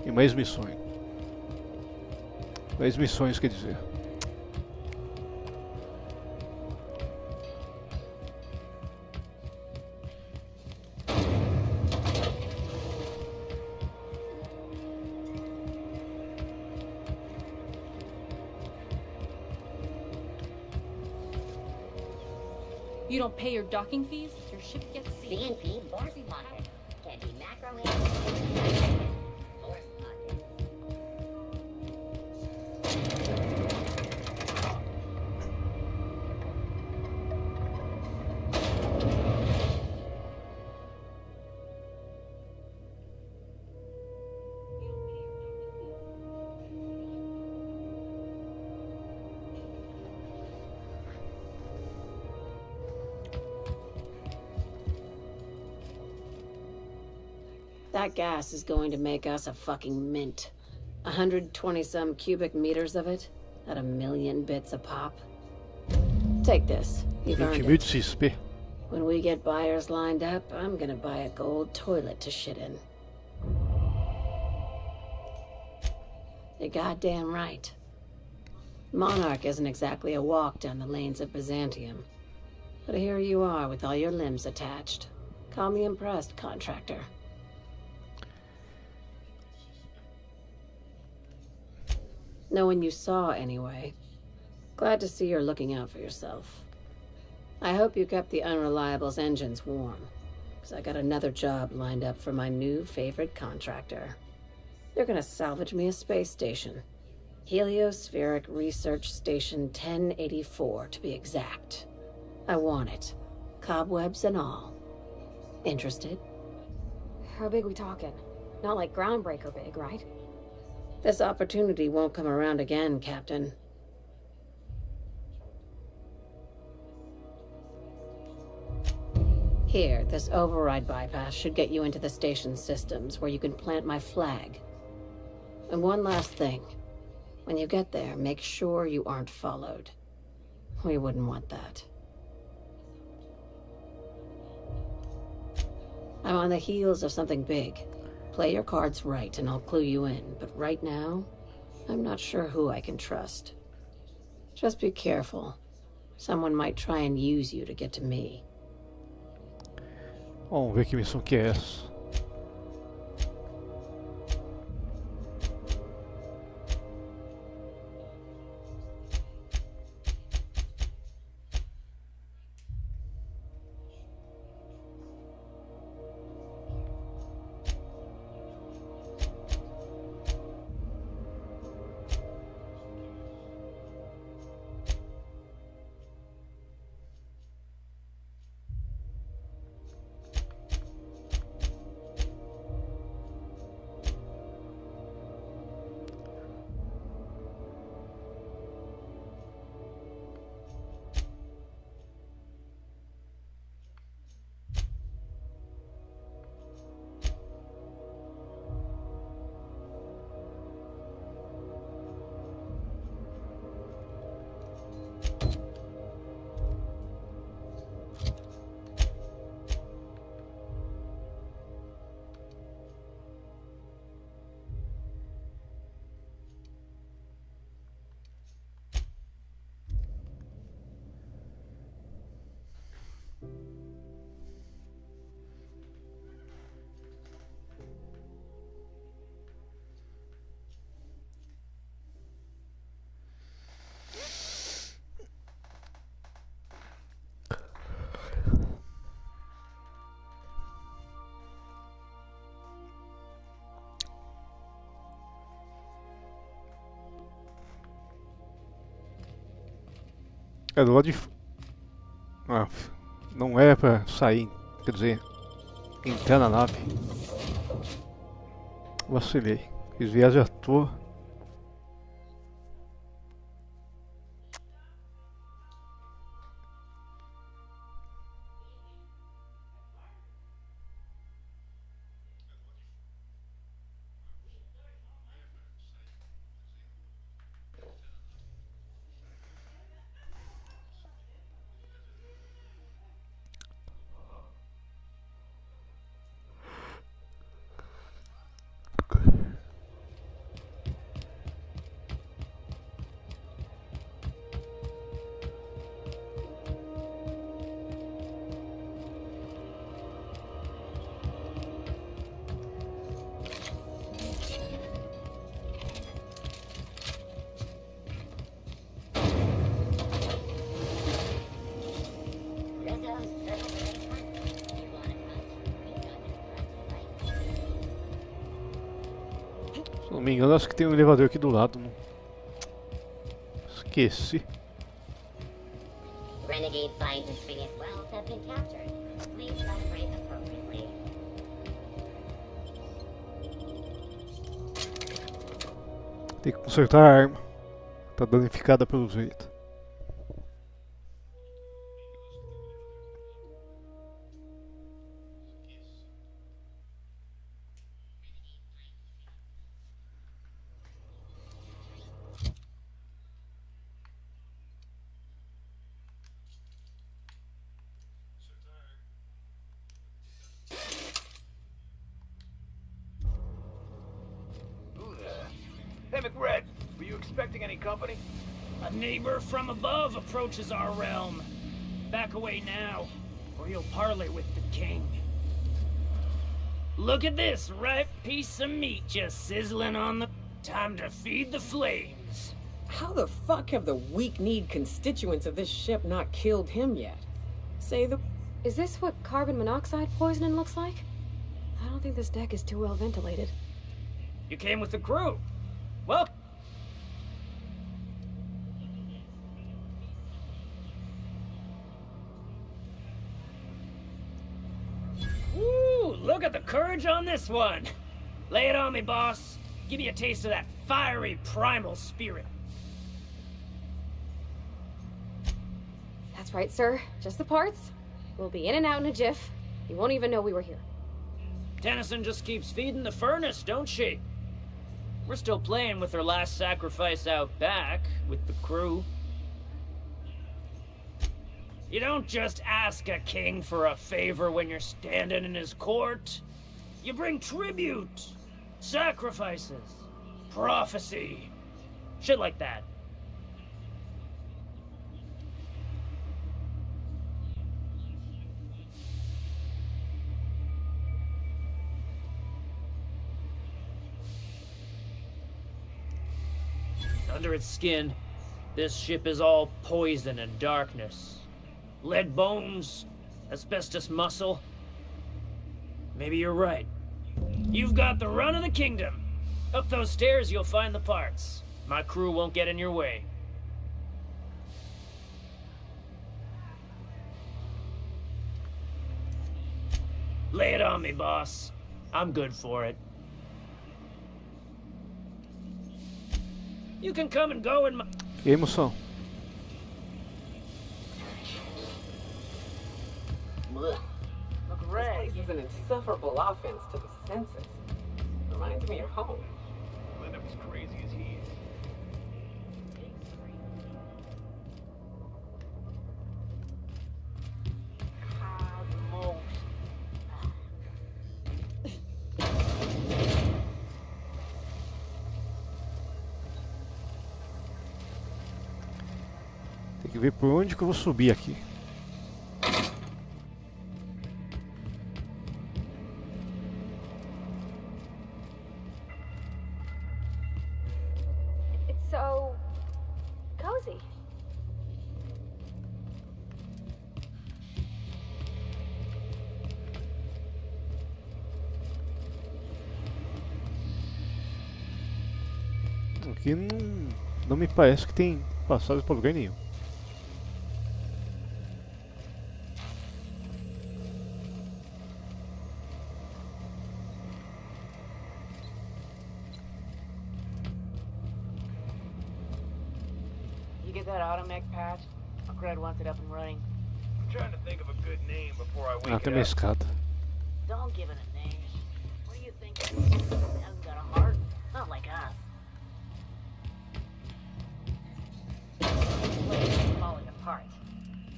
e mais missões. Mais missões, quer dizer. You don't pay your docking fees, your ship gets CNP Borsy Pocket. Candy macro That gas is going to make us a fucking mint. 120-some cubic meters of it, at 1,000,000 bits a pop. Take this. You've earned 20.000 it. de XP. When we get buyers lined up, I'm gonna buy a gold toilet to shit in. You're goddamn right. Monarch isn't exactly a walk down the lanes of Byzantium. But here you are with all your limbs attached. Call me impressed, contractor. No one you saw, anyway. Glad to see you're looking out for yourself. I hope you kept the Unreliable's engines warm, because I got another job lined up for my new favorite contractor. They're gonna salvage me a space station. Heliospheric Research Station 1084, to be exact. I want it. Cobwebs and all. Interested? How big we talking? Not like groundbreaker big, right? This opportunity won't come around again, Captain. Here, this override bypass should get you into the station systems where you can plant my flag. And one last thing. When you get there, make sure you aren't followed. We wouldn't want that. I'm on the heels of something big. Play your cards right and I'll clue you in, but right now, I'm not sure who I can trust. Just be careful. Someone might try and use you to get to me. Vamos ver que missão que é essa. É do lado de... Ah, não é pra sair, quer dizer, entrar na nave. Vacilei. Fiz viagem à toa. Se não me engano, acho que tem um elevador aqui do lado. Não... Esqueci. Renegade finds and Phineas Wells have been captured. Please celebrate appropriately. Tem que consertar a arma. Tá danificada pelo jeito. Pacific Red. Were you expecting any company? A neighbor from above approaches our realm. Back away now, or you'll parley with the king. Look at this ripe piece of meat just sizzling on the... Time to feed the flames. How the fuck have the weak-kneed constituents of this ship not killed him yet? Say the... Is this what carbon monoxide poisoning looks like? I don't think this deck is too well ventilated. You came with the crew. Well... Ooh, look at the courage on this one. Lay it on me, boss. Give me a taste of that fiery primal spirit. That's right, sir. Just the parts. We'll be in and out in a jiff. You won't even know we were here. Tennyson just keeps feeding the furnace, don't she? We're still playing with her last sacrifice out back, with the crew. You don't just ask a king for a favor when you're standing in his court. You bring tribute, sacrifices, prophecy, shit like that. Under its skin, this ship is all poison and darkness. Lead bones, asbestos muscle. Maybe you're right. You've got the run of the kingdom. Up those stairs, you'll find the parts. My crew won't get in your way. Lay it on me, boss. I'm good for it. You can come and go in my... E aí, moção? Look, Ray, this is an insufferable offense to the senses. Reminds me of home. Linda was crazy as he is. Tem que ver por onde que eu vou subir aqui. It's so cozy. Aqui não me parece que tem passagem para lugar nenhum. You get that automech patch? Upgrade wants it up and running. I'm trying to think of a good name before I wake Ah, tem it uma up. escada. Don't give it a name. What do you think? It hasn't got a heart? Not like us. This place is falling apart.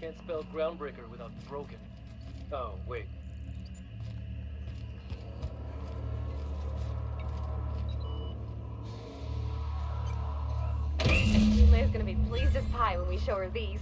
Can't spell groundbreaker without broken. Oh, wait. Julia's gonna be pleased as pie when we show her these.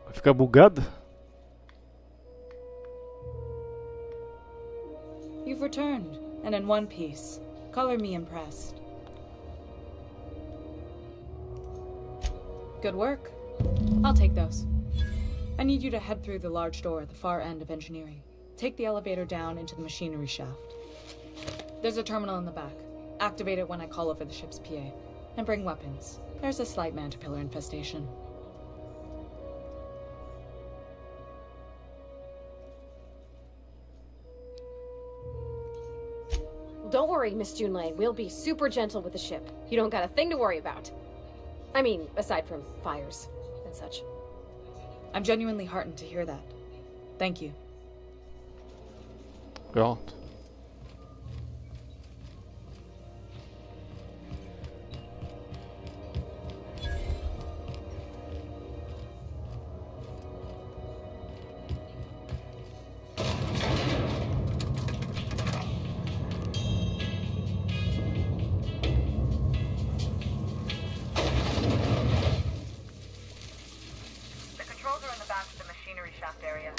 Vai ficar bugada? You've returned, and in one piece. Color me impressed. Good work. I'll take those. I need you to head through the large door at the far end of engineering. Take the elevator down into the machinery shaft. There's a terminal in the back. Activate it when I call over the ship's PA. And bring weapons. There's a slight mantipillar infestation. Don't worry, Miss Junlei. We'll be super gentle with the ship. You don't got a thing to worry about. I mean, aside from fires and such. I'm genuinely heartened to hear that. Thank you. Pronto. The controls are in the back of the machinery shaft area.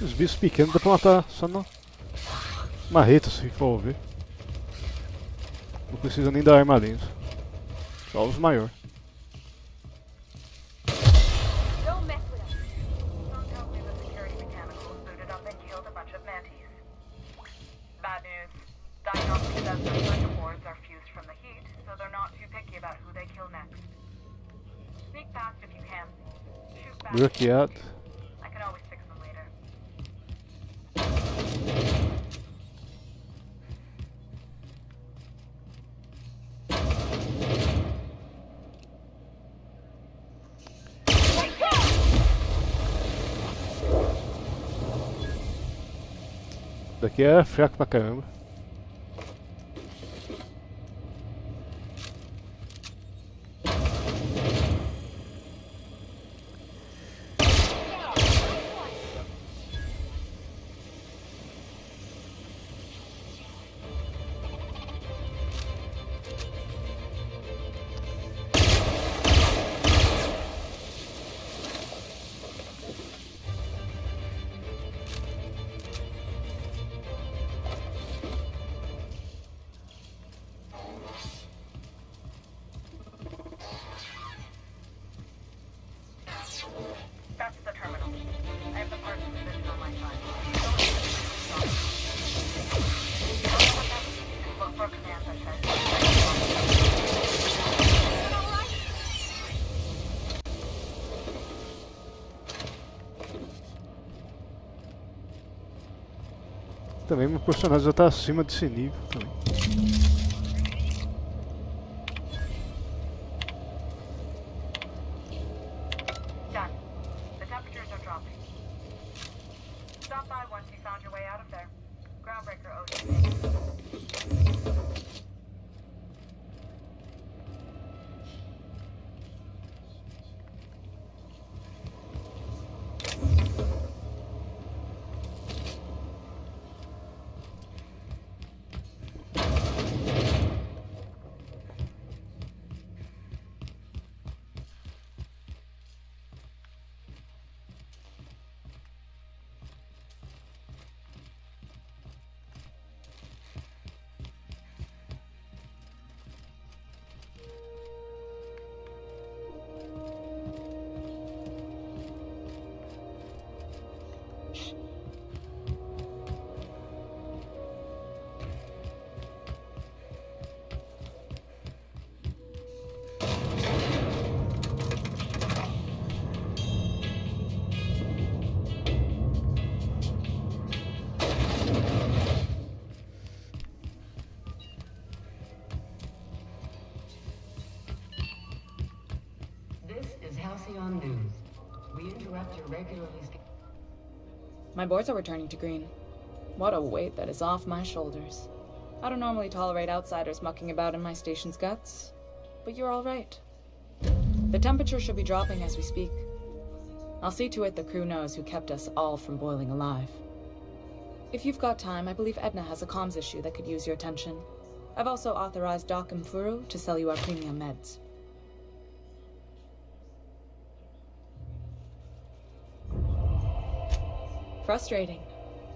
Os bichos pequenos dá pra matar só na marreta, se for ver. Não precisa nem da arma dentro. Só os maiores. Don't mess with us. Don't tell me the security mechanicals booted up and killed a bunch of mantis. Bad news. Diagnostic says their circuit boards are fused from the heat, so they're not too picky about who they kill next. Sneak past if you can. Shoot back. Bloqueado. I can always fix them later. Daqui é fraco pra caramba. That's the terminal. I have the parts position on my side. Look for command Também meu personagem já tá acima desse nível também. Done. The temperatures are dropping. Stop by once you found your way out of there. Groundbreaker owes you. Halcyon News. We interrupt your regularly My boards are returning to green. What a weight that is off my shoulders. I don't normally tolerate outsiders mucking about in my station's guts, but you're all right. The temperature should be dropping as we speak. I'll see to it the crew knows who kept us all from boiling alive. If you've got time, I believe Edna has a comms issue that could use your attention. I've also authorized Doc and Furu to sell you our premium meds. Frustrating.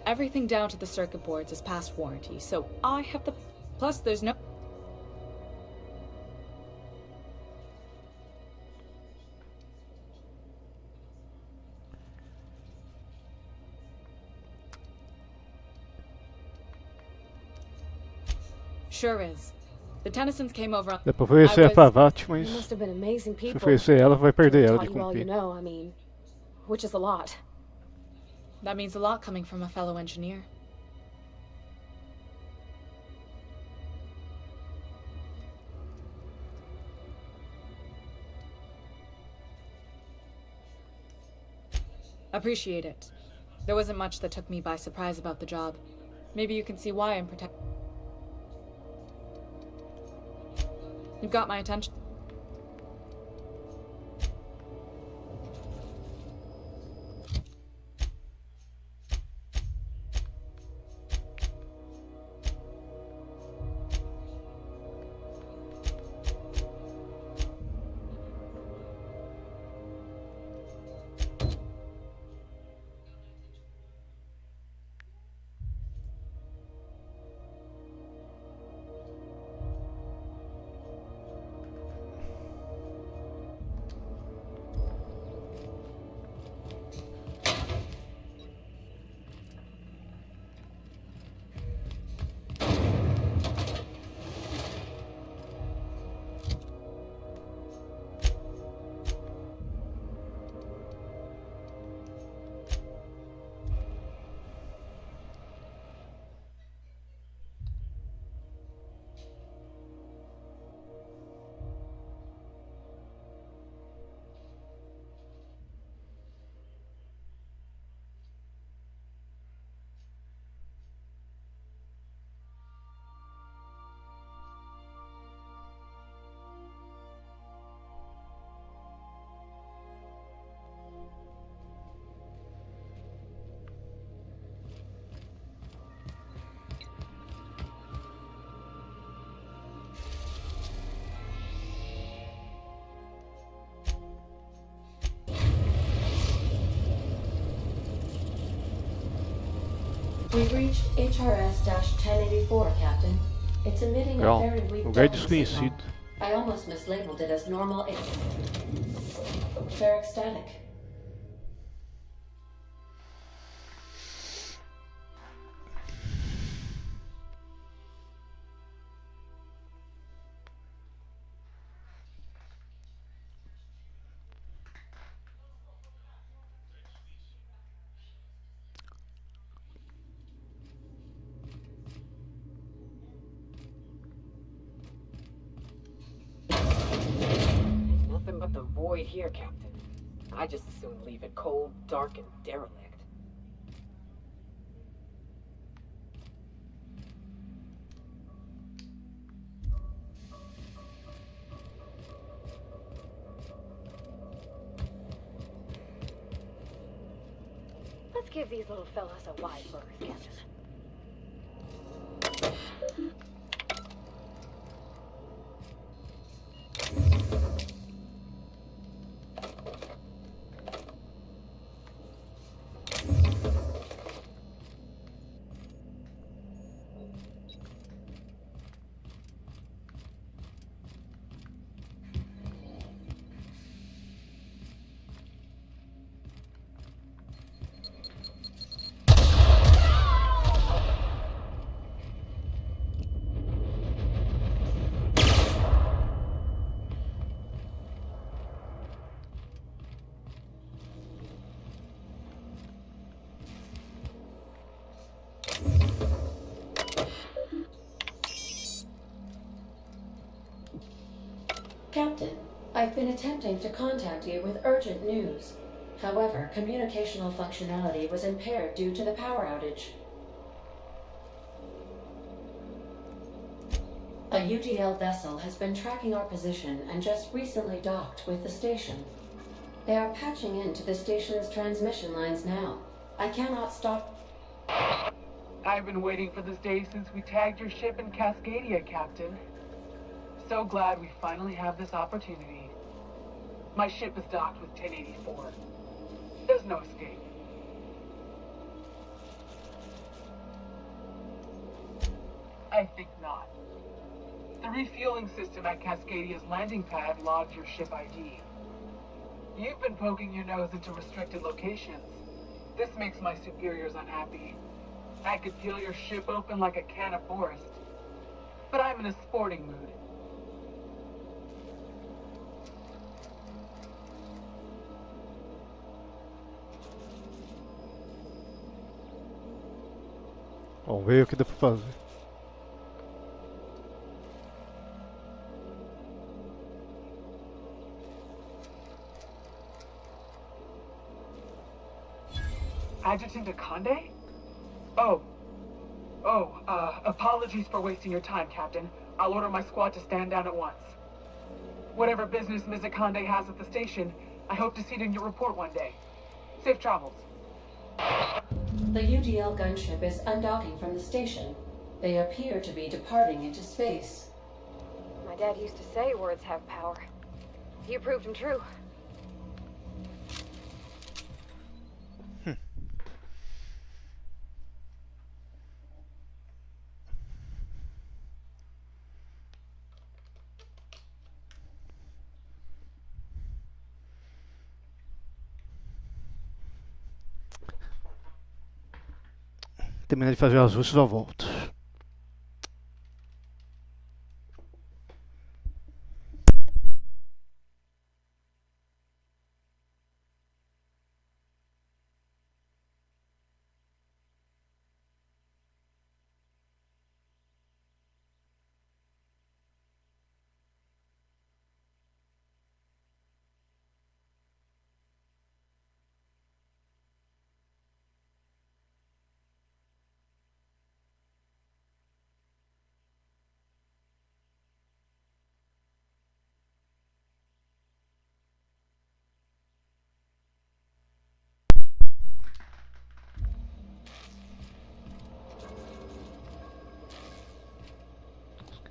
Everything down to the circuit boards is past warranty, so I have the... Plus, there's no... Sure is. The Tennysons came over on... Dá pra oferecer a Pavati, mas You must have been amazing se people. oferecer ela, vai perder ela de Taught you all you cumprir. know, I mean, which is a lot. That means a lot coming from a fellow engineer. Appreciate it. There wasn't much that took me by surprise about the job. Maybe you can see why I'm protected. You've got my attention. We reached HRS-1084, Captain. It's emitting a very weak Lugar delta desconhecido. signal. I almost mislabeled it as normal ferric static. Nothing but the void here, Captain. I just as soon leave it cold, dark, and derelict. Let's give these little fellas a wide berth, Captain. Captain, I've been attempting to contact you with urgent news. However, communicational functionality was impaired due to the power outage. A UDL vessel has been tracking our position and just recently docked with the station. They are patching into the station's transmission lines now. I cannot stop. I've been waiting for this day since we tagged your ship in Cascadia, Captain. So glad we finally have this opportunity. My ship is docked with 1084. There's no escape. I think not. The refueling system at Cascadia's landing pad logged your ship ID. You've been poking your nose into restricted locations. This makes my superiors unhappy. I could peel your ship open like a can of forest. But I'm in a sporting mood. Vamos ver o que dá pra fazer. Adjutant Conde? Apologies for wasting your time, Captain. I'll order my squad to stand down at once. Whatever business Ms. Conde has at the station, I hope to see it in your report one day. Safe travels. The UDL gunship is undocking from the station. They appear to be departing into space. My dad used to say words have power. You proved them true. Terminar de fazer o ajustes, eu volto.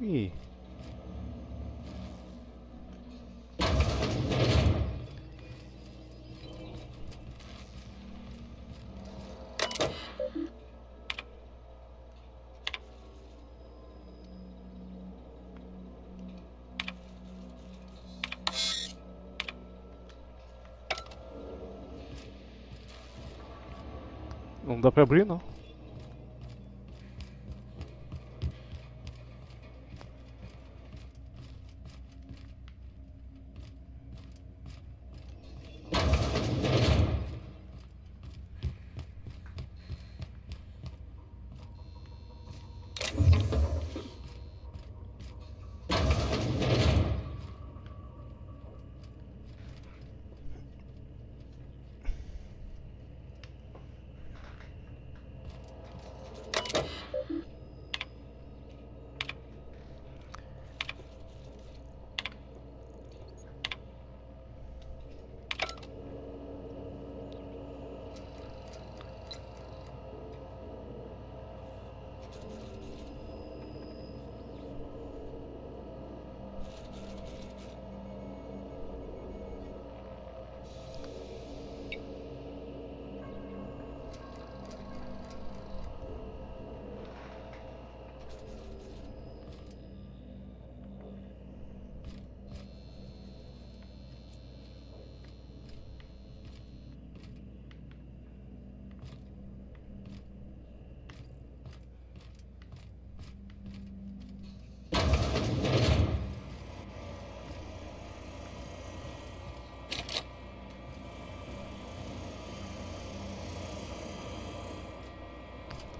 Ih. Não dá pra abrir, não.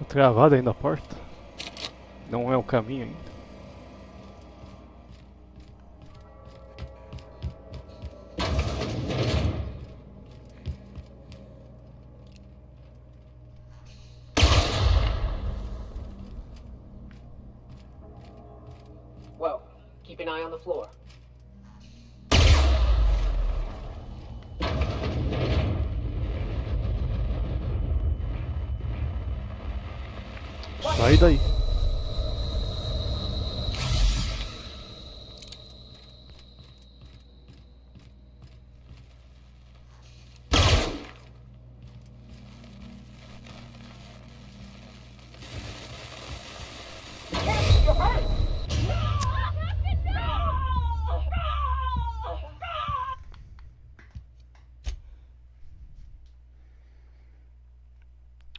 Tá travada ainda a porta. Não é o caminho ainda. Whoa. on the floor. Sai daí.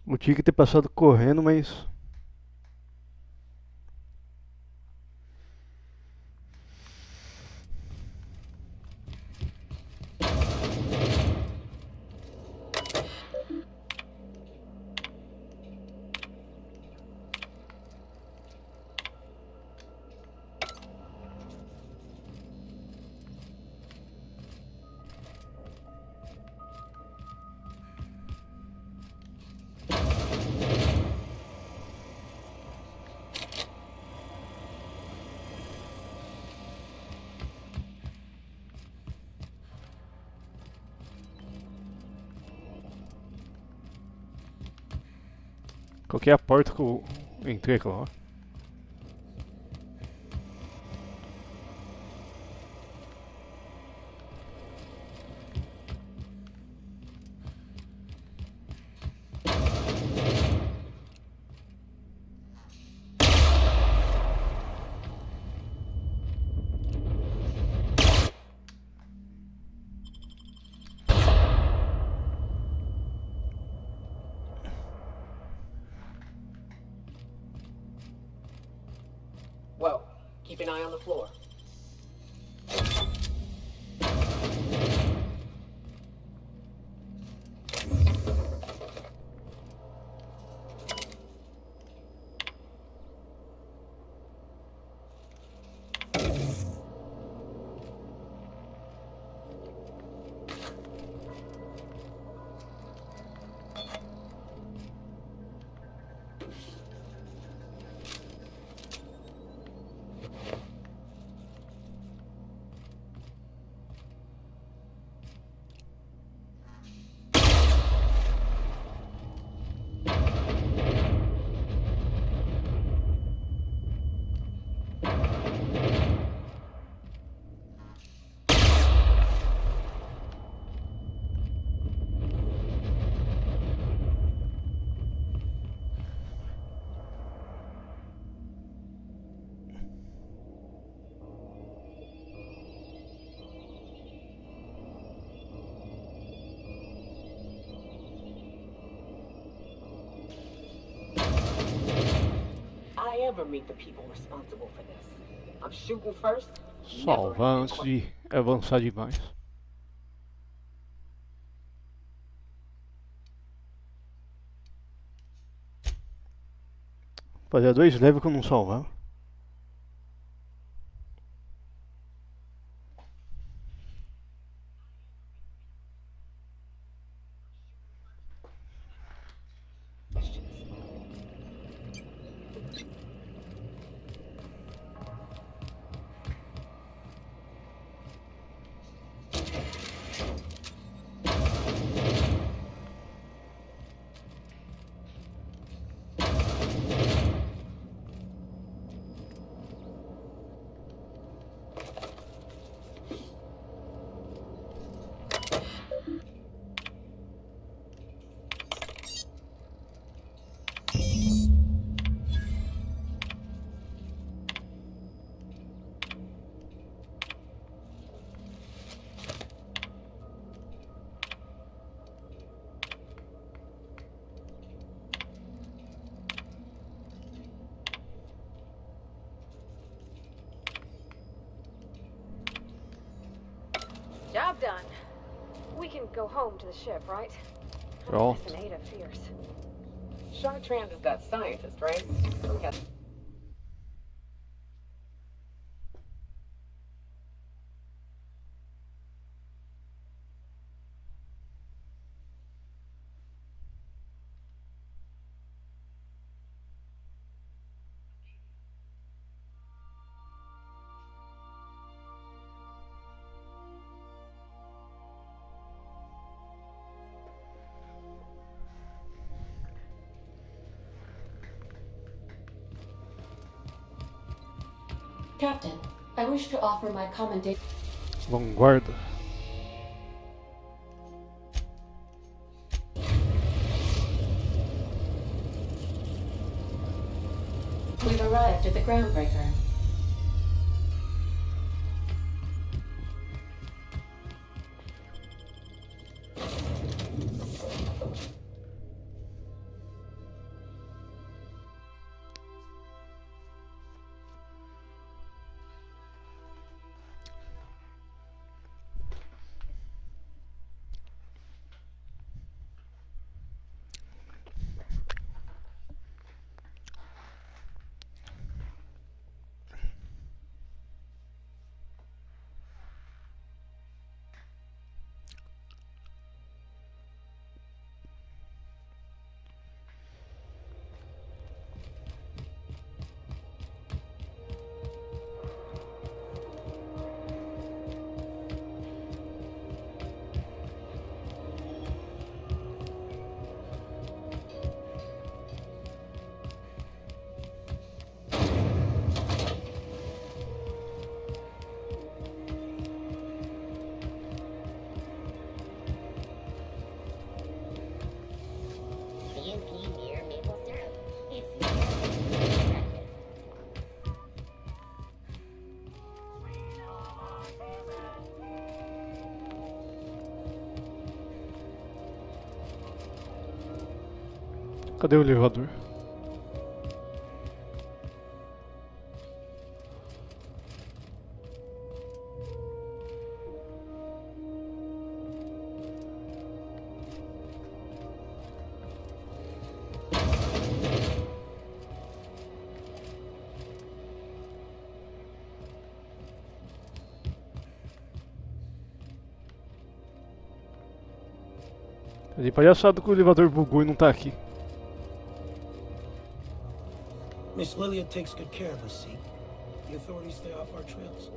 Eu tinha que ter passado correndo, mas qual que é a porta que eu entrei aquela hora? Whoa, keep an eye on the floor. I ever meet the people responsible for this. I'm shooting first. Salvar antes de avançar demais. Fazia 2 levels que eu não salvava. Job done. We can go home to the ship, right? Pronto. Miss Ada fierce. Chartrand has got scientists, right? Yes. Captain, I wish to offer my commendation. Vanguarda. We've arrived at the groundbreaker. Cadê o elevador? Tá de palhaçada que o elevador bugou e não tá aqui. Miss Lilia takes good care of us, see? The authorities stay off our trails.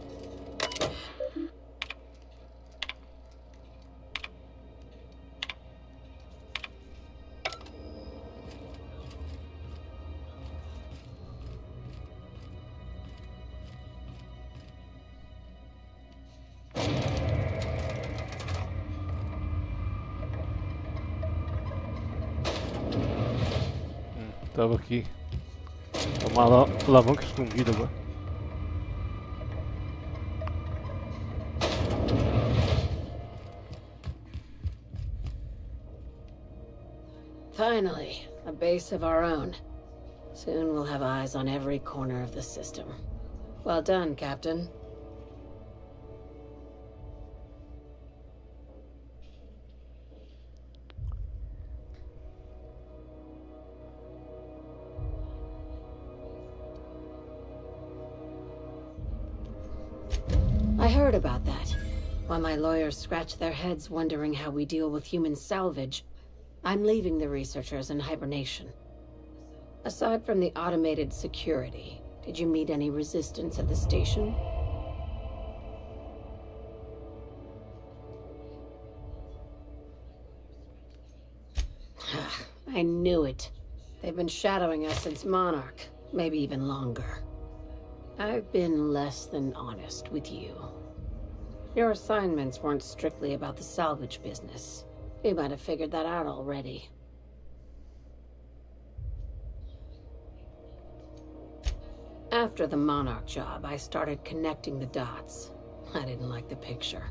Tava aqui. Uma alavanca escondida agora. Finally, a base of our own. Soon we'll have eyes on every corner of the system. Well done, Captain. I heard about that. While my lawyers scratch their heads wondering how we deal with human salvage, I'm leaving the researchers in hibernation. Aside from the automated security, did you meet any resistance at the station? I knew it. They've been shadowing us since Monarch, maybe even longer. I've been less than honest with you. Your assignments weren't strictly about the salvage business. You might have figured that out already. After the Monarch job, I started connecting the dots. I didn't like the picture.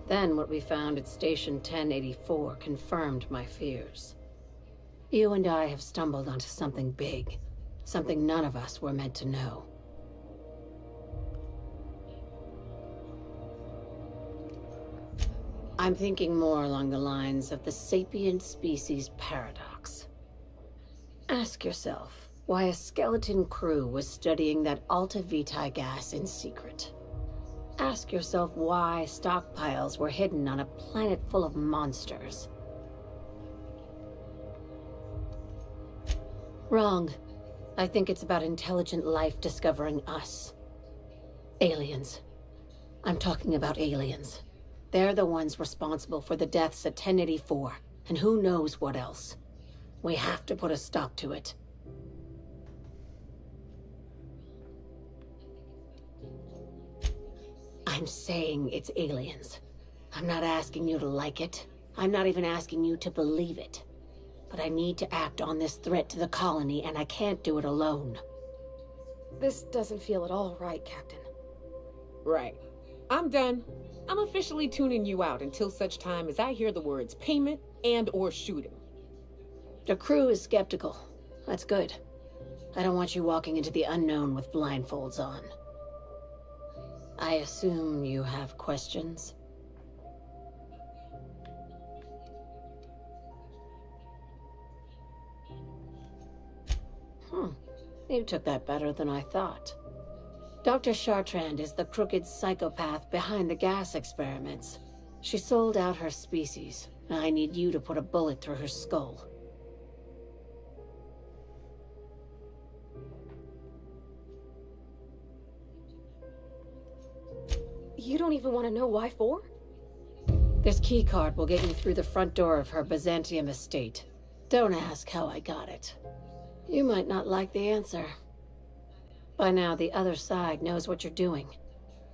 Then what we found at Station 1084 confirmed my fears. You and I have stumbled onto something big. Something none of us were meant to know. I'm thinking more along the lines of the sapient species paradox. Ask yourself why a skeleton crew was studying that Alta Vitae gas in secret. Ask yourself why stockpiles were hidden on a planet full of monsters. Wrong. I think it's about intelligent life discovering us. Aliens. I'm talking about aliens. They're the ones responsible for the deaths at 1084, and who knows what else. We have to put a stop to it. I'm saying it's aliens. I'm not asking you to like it. I'm not even asking you to believe it. But I need to act on this threat to the colony, and I can't do it alone. This doesn't feel at all right, Captain. Right. I'm done. I'm officially tuning you out until such time as I hear the words payment and/or shooting. The crew is skeptical. That's good. I don't want you walking into the unknown with blindfolds on. I assume you have questions? You took that better than I thought. Dr. Chartrand is the crooked psychopath behind the gas experiments. She sold out her species. I need you to put a bullet through her skull. You don't even want to know why for? This keycard will get you through the front door of her Byzantium estate. Don't ask how I got it. You might not like the answer. By now, the other side knows what you're doing.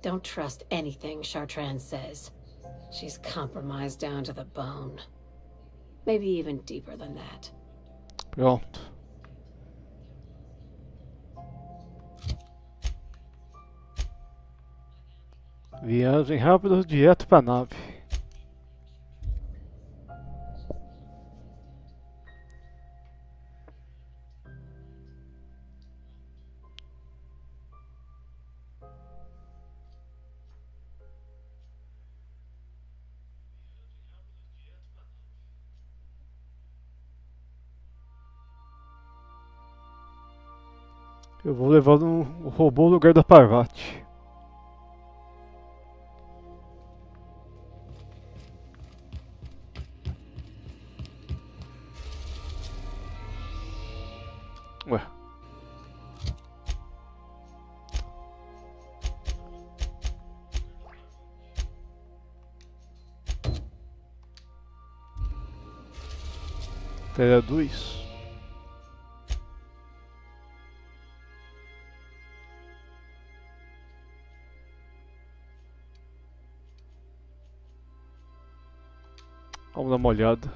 Don't trust anything Chartrand says. She's compromised down to the bone. Maybe even deeper than that. Pronto. Viagem rápida direto pra nave. Eu vou levar o robô no lugar da Parvati. Ué. Traduz. Vamos dar uma olhada.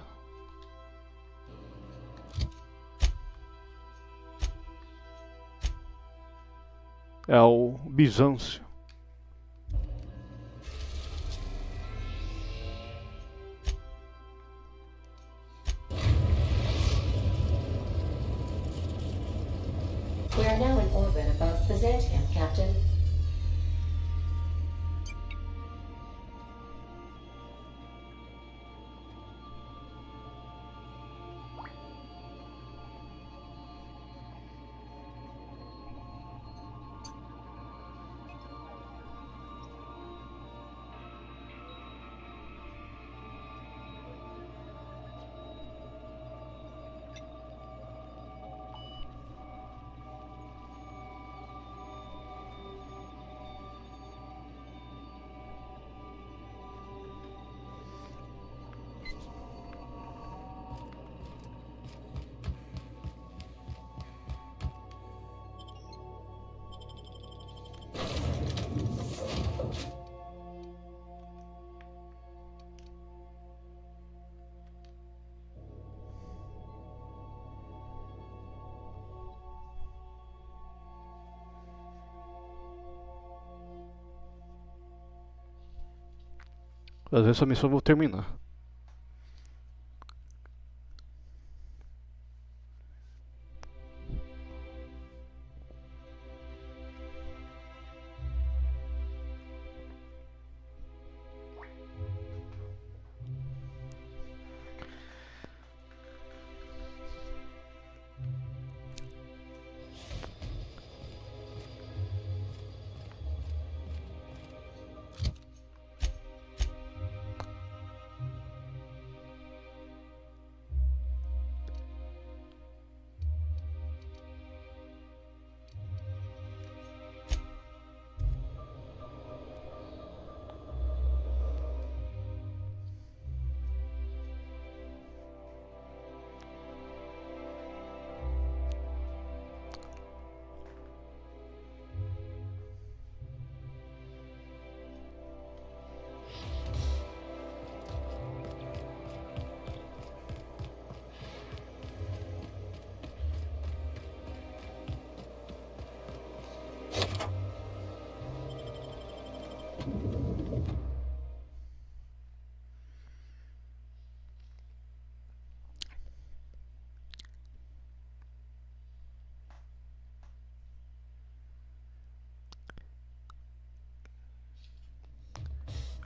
É o Bizâncio. We are now in orbit above Byzantium, Captain. Às vezes essa missão eu vou terminar.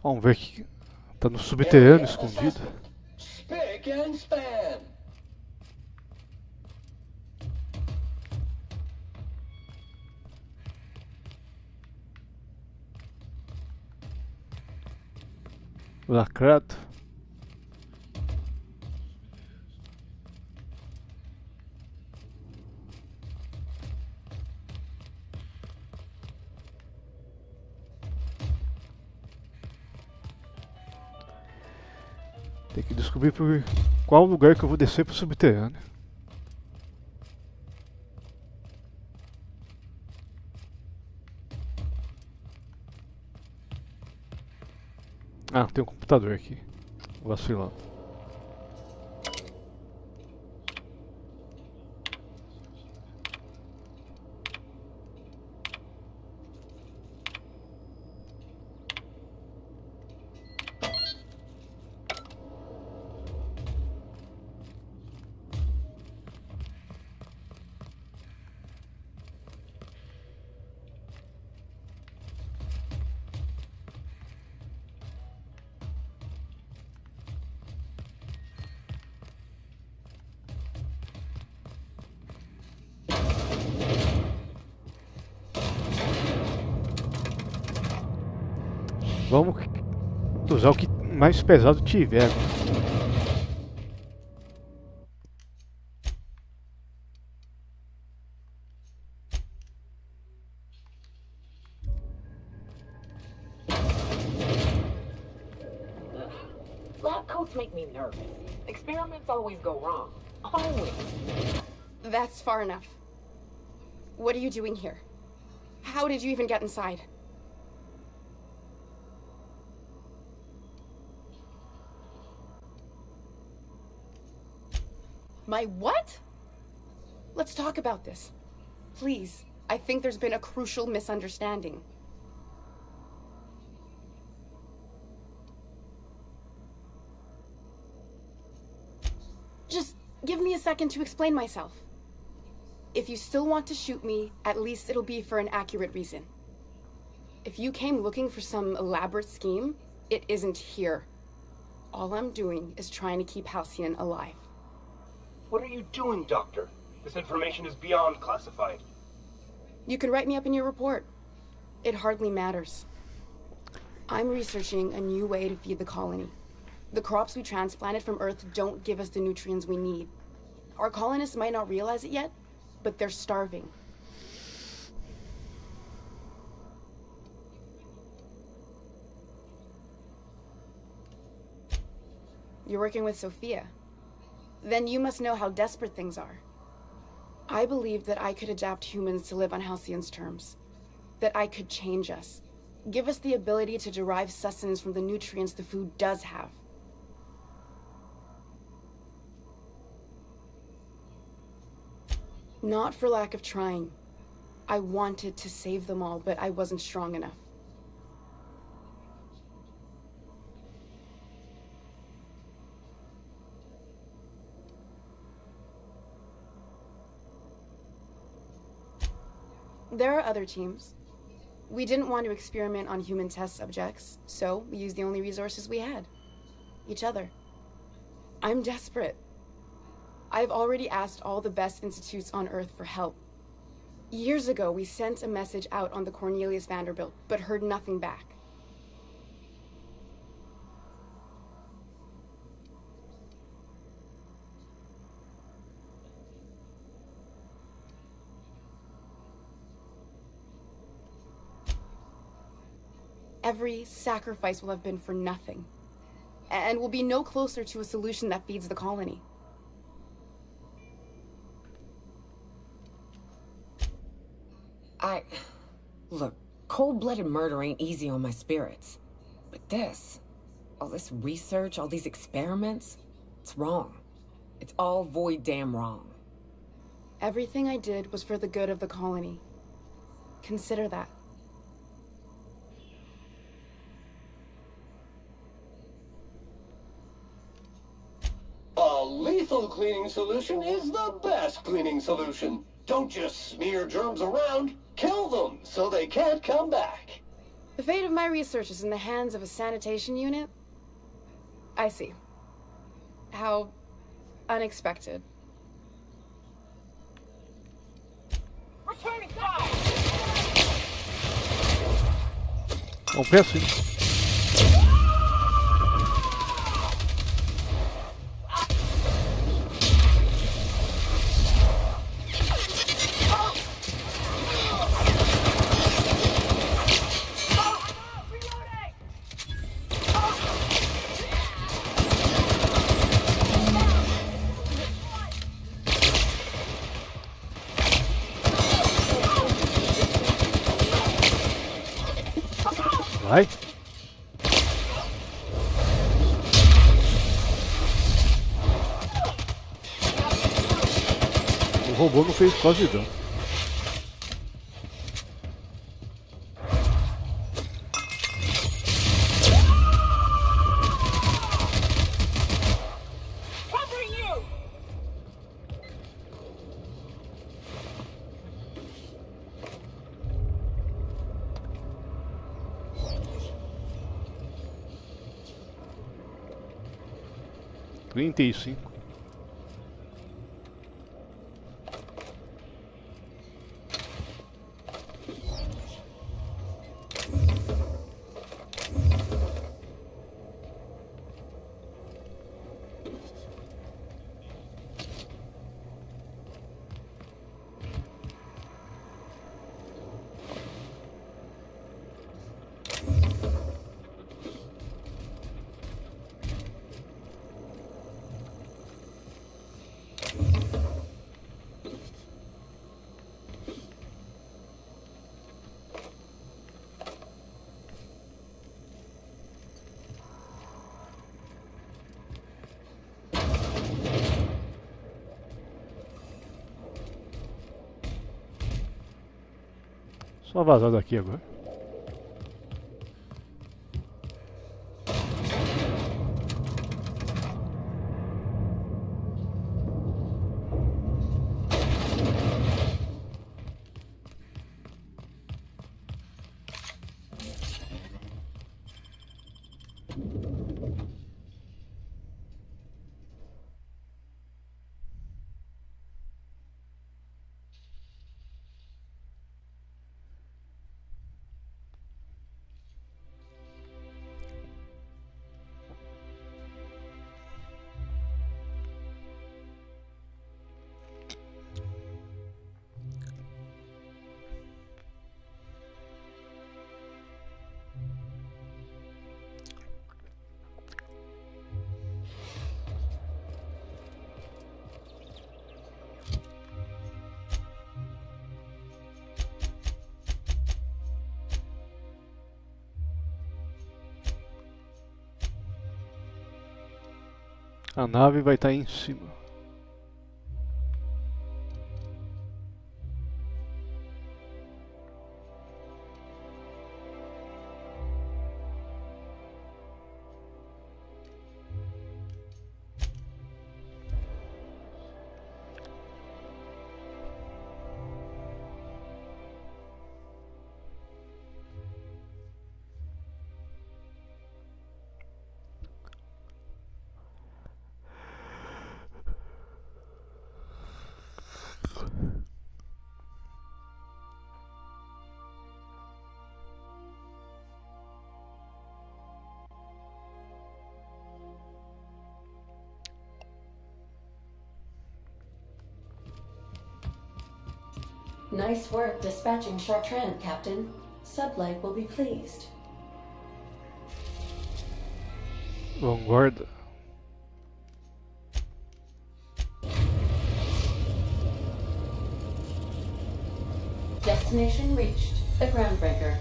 Vamos ver que tá no subterrâneo escondido. Spick and span. Lacrado. Tem que descobrir por qual lugar que eu vou descer pro subterrâneo. Ah, tem um computador aqui. Vacilão. Vamos usar o que mais pesado tiver. Lab coats make me nervous. Experiments always go wrong. Always. That's far enough. What are you doing here? How did you even get inside? My what? Let's talk about this. Please. I think there's been a crucial misunderstanding. Just give me a second to explain myself. If you still want to shoot me, at least it'll be for an accurate reason. If you came looking for some elaborate scheme, it isn't here. All I'm doing is trying to keep Halcyon alive. What are you doing, Doctor? This information is beyond classified. You can write me up in your report. It hardly matters. I'm researching a new way to feed the colony. The crops we transplanted from Earth don't give us the nutrients we need. Our colonists might not realize it yet, but they're starving. You're working with Sophia. Then you must know how desperate things are. I believed that I could adapt humans to live on Halcyon's terms. That I could change us. Give us the ability to derive sustenance from the nutrients the food does have. Not for lack of trying. I wanted to save them all, but I wasn't strong enough. There are other teams. We didn't want to experiment on human test subjects, so we used the only resources we had. Each other. I'm desperate. I've already asked all the best institutes on Earth for help. Years ago, we sent a message out on the Cornelius Vanderbilt, but heard nothing back. Every sacrifice will have been for nothing, and will be no closer to a solution that feeds the colony. Look, cold-blooded murder ain't easy on my spirits. But this, all this research, all these experiments, it's wrong. It's all void damn wrong. Everything I did was for the good of the colony. Consider that. lethal cleaning solution is the best cleaning solution. Don't just smear germs around, kill them so they can't come back. The fate of my research is in the hands of a sanitation unit? I see. How unexpected. Returning fire! Vamos pra cima. Vai. O robô não fez quase dano. Covering you! Trinta e cinco. Só vazar daqui agora. A nave vai estar aí em cima. Nice work dispatching Chartrand, Captain. Sublight will be pleased. Vanguarda. Destination reached. The Groundbreaker.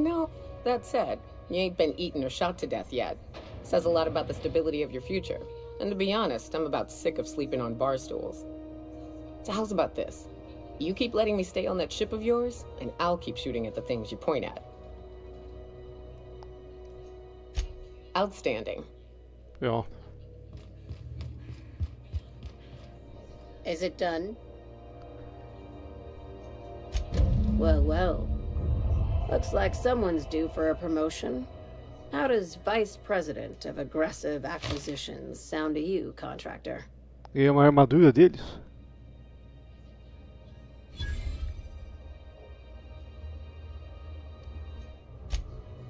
know, that said, you ain't been eaten or shot to death yet. Says a lot about the stability of your future. And to be honest, I'm about sick of sleeping on bar stools. So how's about this? You keep letting me stay on that ship of yours, and I'll keep shooting at the things you point at. Outstanding. Ja. Is it done? Well, well. Looks like someone's due for a promotion. How does Vice President of Aggressive Acquisitions sound to you, contractor? E é uma armadura deles?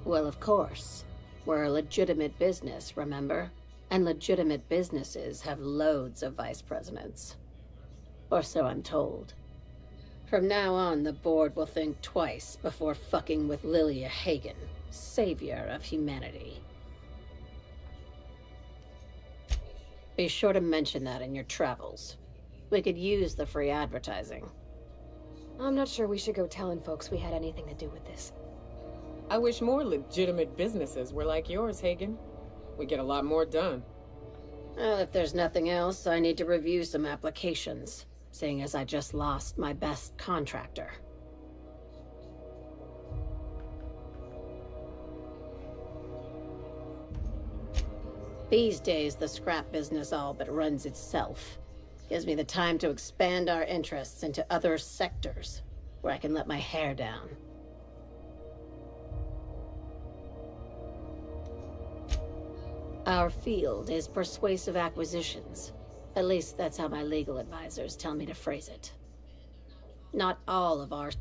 Well, of course. We're a legitimate business, remember? And legitimate businesses have loads of vice presidents. Or so I'm told. From now on, the board will think twice before fucking with Lilia Hagen, savior of humanity. Be sure to mention that in your travels. We could use the free advertising. I'm not sure we should go telling folks we had anything to do with this. I wish more legitimate businesses were like yours, Hagen. We get a lot more done. Well, if there's nothing else, I need to review some applications, seeing as I just lost my best contractor. These days, the scrap business all but runs itself. Gives me the time to expand our interests into other sectors, where I can let my hair down. Our field is persuasive acquisitions. At least that's how my legal advisors tell me to phrase it. Not all of our...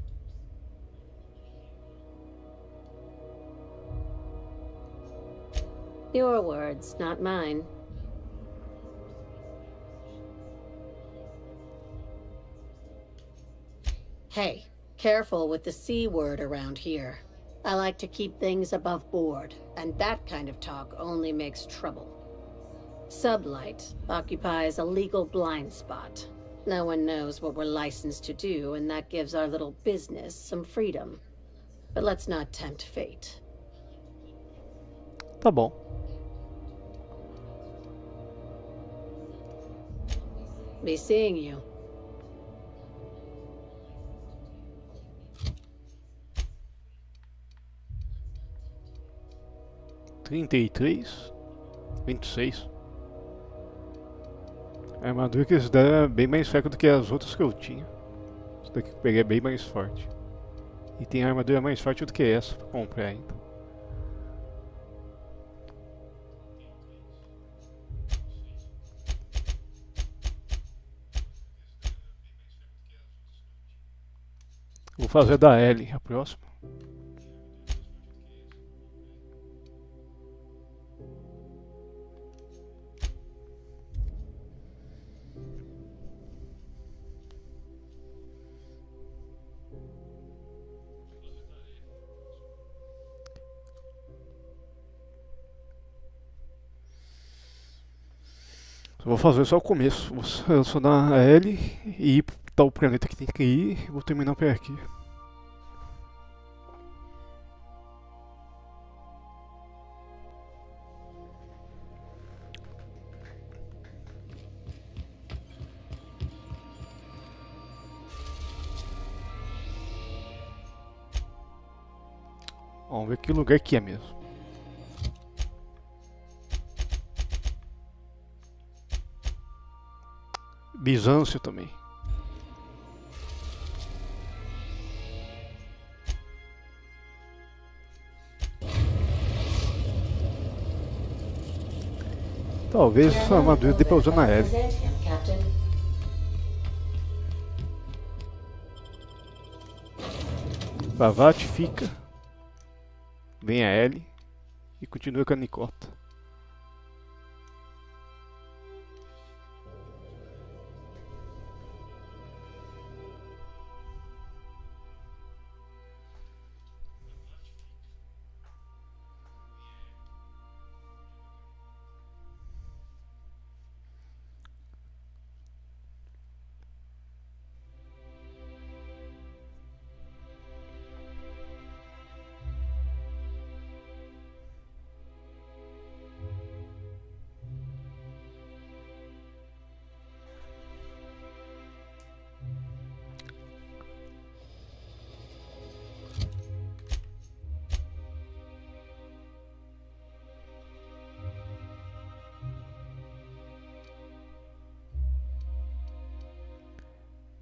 Your words, not mine. Hey, careful with the C word around here. I like to keep things above board, and that kind of talk only makes trouble. Sublight occupies a legal blind spot. No one knows what we're licensed to do, and that gives our little business some freedom. But let's not tempt fate. Tá bom. Be seeing you. Trinta e três, 26. A armadura que eles deram é bem mais fraca do que as outras que eu tinha. Essa daqui que eu peguei é bem mais forte. E tem armadura mais forte do que essa pra comprar ainda. Vou fazer da L a próxima. Vou fazer só o começo. Vou selecionar a L e ir para o planeta que tem que ir. Vou terminar por aqui. Vamos ver que lugar que é mesmo. Bizâncio também. Talvez essa armadura dê pra usar na L. Pavat fica. Vem a L. E continua com a Nicota.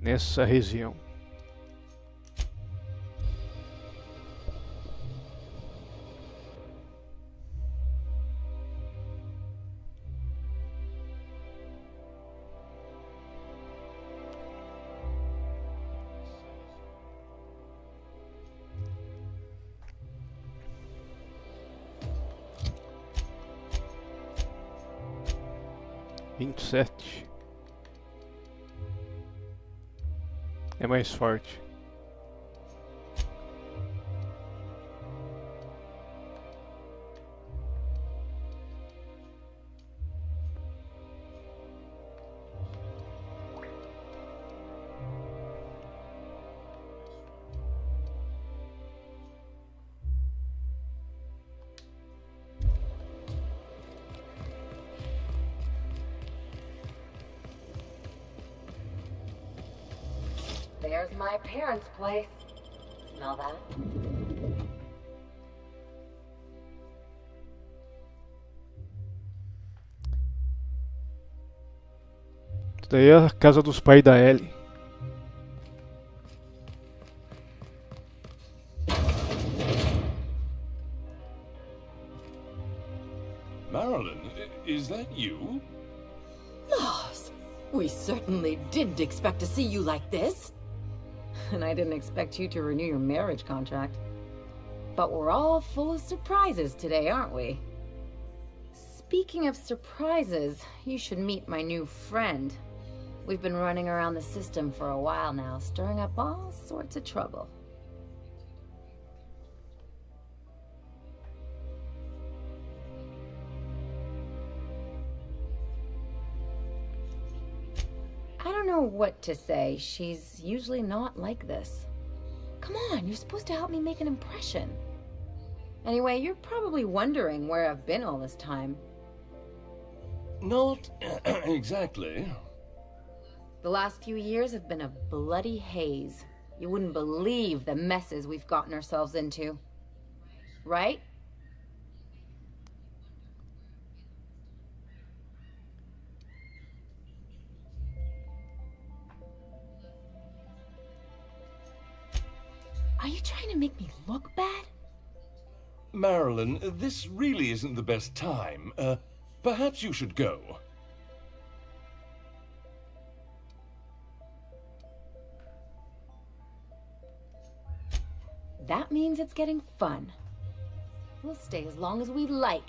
nessa região. "27 é mais forte." There's my parents' place. Smell that? Isso daí é a casa dos pais da Ellie. Marilyn, is that you? Moss, we certainly didn't expect to see you like this. And I didn't expect you to renew your marriage contract. But we're all full of surprises today, aren't we? Speaking of surprises, you should meet my new friend. We've been running around the system for a while now, stirring up all sorts of trouble. I don't know what to say. She's usually not like this. Come on, you're supposed to help me make an impression. Anyway, you're probably wondering where I've been all this time. Not exactly. The last few years have been a bloody haze. You wouldn't believe the messes we've gotten ourselves into. Right? Are you trying to make me look bad? Marilyn, this really isn't the best time. Perhaps you should go. That means it's getting fun. We'll stay as long as we like.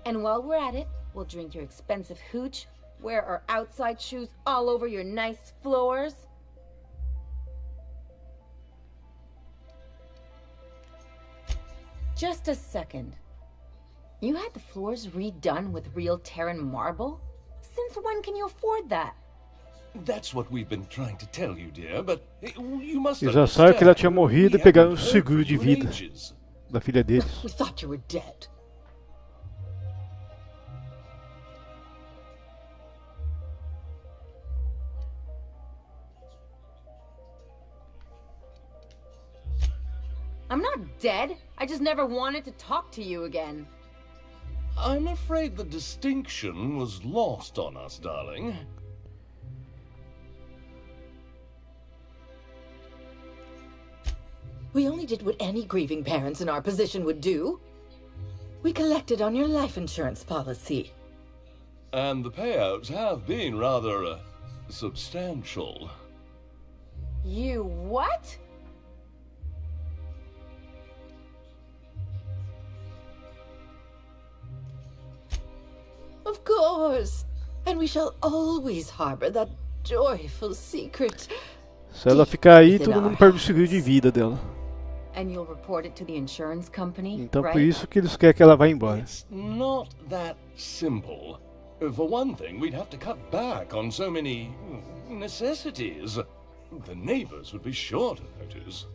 And while we're at it, we'll drink your expensive hooch, wear our outside shoes all over your nice floors. Just a second. You had the floors redone with real Terran marble? Since when can you afford that? That's what we've been trying to tell you, dear, but you must Eles acharam que ela tinha morrido e pegaram o understand. seguro de vida da filha deles. We thought you were dead. I'm not dead. I just never wanted to talk to you again. I'm afraid the distinction was lost on us, darling. We only did what any grieving parents in our position would do. We collected on your life insurance policy. And the payouts have been rather substantial. You what? Of course. And we shall always harbor that joyful secret. Se ela ficar aí, todo mundo perde o seguro de vida dela. And you'll report it to the insurance company, Então right? por isso que eles querem que ela vá embora. It's not that simple. For one thing, we'd have to cut back on so many necessities. The neighbors would be sure to notice.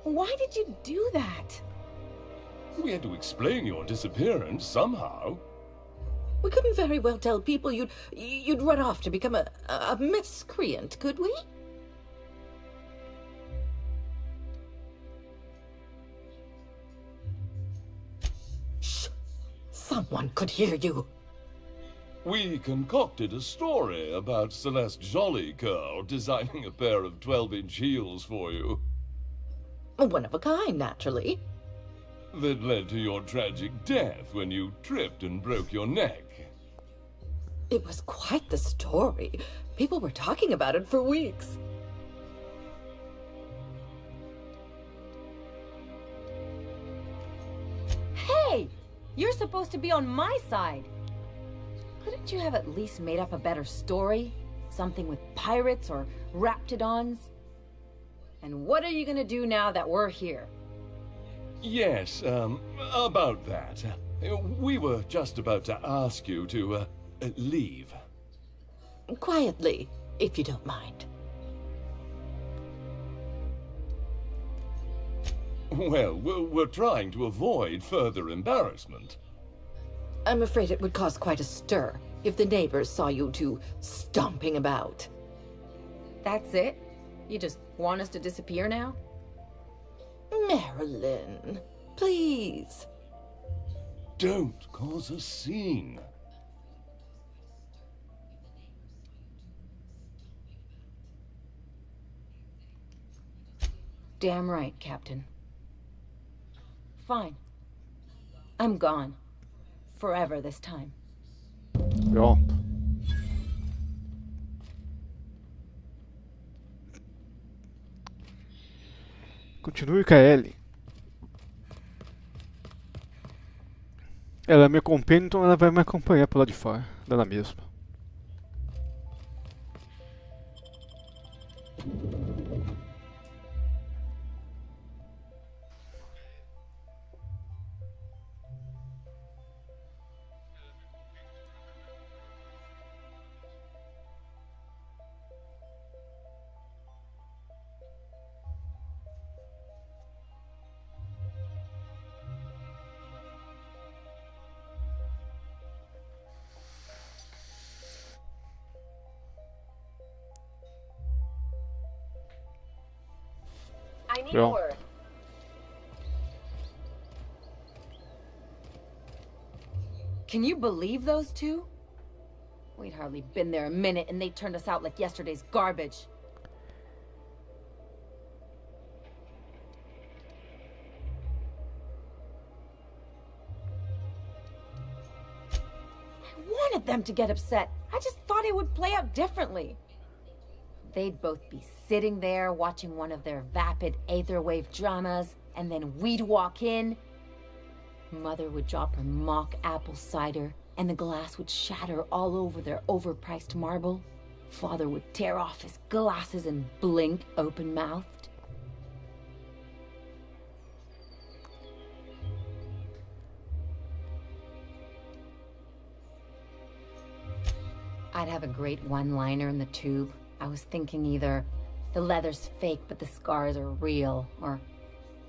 Why did you do that? We had to explain your disappearance somehow. We couldn't very well tell people you'd run off to become a miscreant, could we? one could hear you. We concocted a story about Celeste Jollycurl designing a pair of 12-inch heels for you. One of a kind, naturally. That led to your tragic death when you tripped and broke your neck. It was quite the story. People were talking about it for weeks. Hey! You're supposed to be on my side. Couldn't you have at least made up a better story? Something with pirates or raptidons? And what are you gonna do now that we're here? Yes, about that. We were just about to ask you to, leave. Quietly, if you don't mind. Well, we're trying to avoid further embarrassment. I'm afraid it would cause quite a stir if the neighbors saw you two stomping about. That's it? You just want us to disappear now? Marilyn, please. Don't cause a scene. Damn right, Captain. Fine. I'm gone. Forever this time. Pronto. Continue com a Ellie. Ela é minha companheira, então ela vai me acompanhar por lá de fora, dela mesma. I need Pronto. word. Can you believe those two? We'd hardly been there a minute and they turned us out like yesterday's garbage. I wanted them to get upset. I just thought it would play out differently. They'd both be sitting there watching one of their vapid aetherwave dramas, and then we'd walk in. Mother would drop her mock apple cider, and the glass would shatter all over their overpriced marble. Father would tear off his glasses and blink open-mouthed. I'd have a great one-liner in the tube. I was thinking either, the leather's fake but the scars are real, or,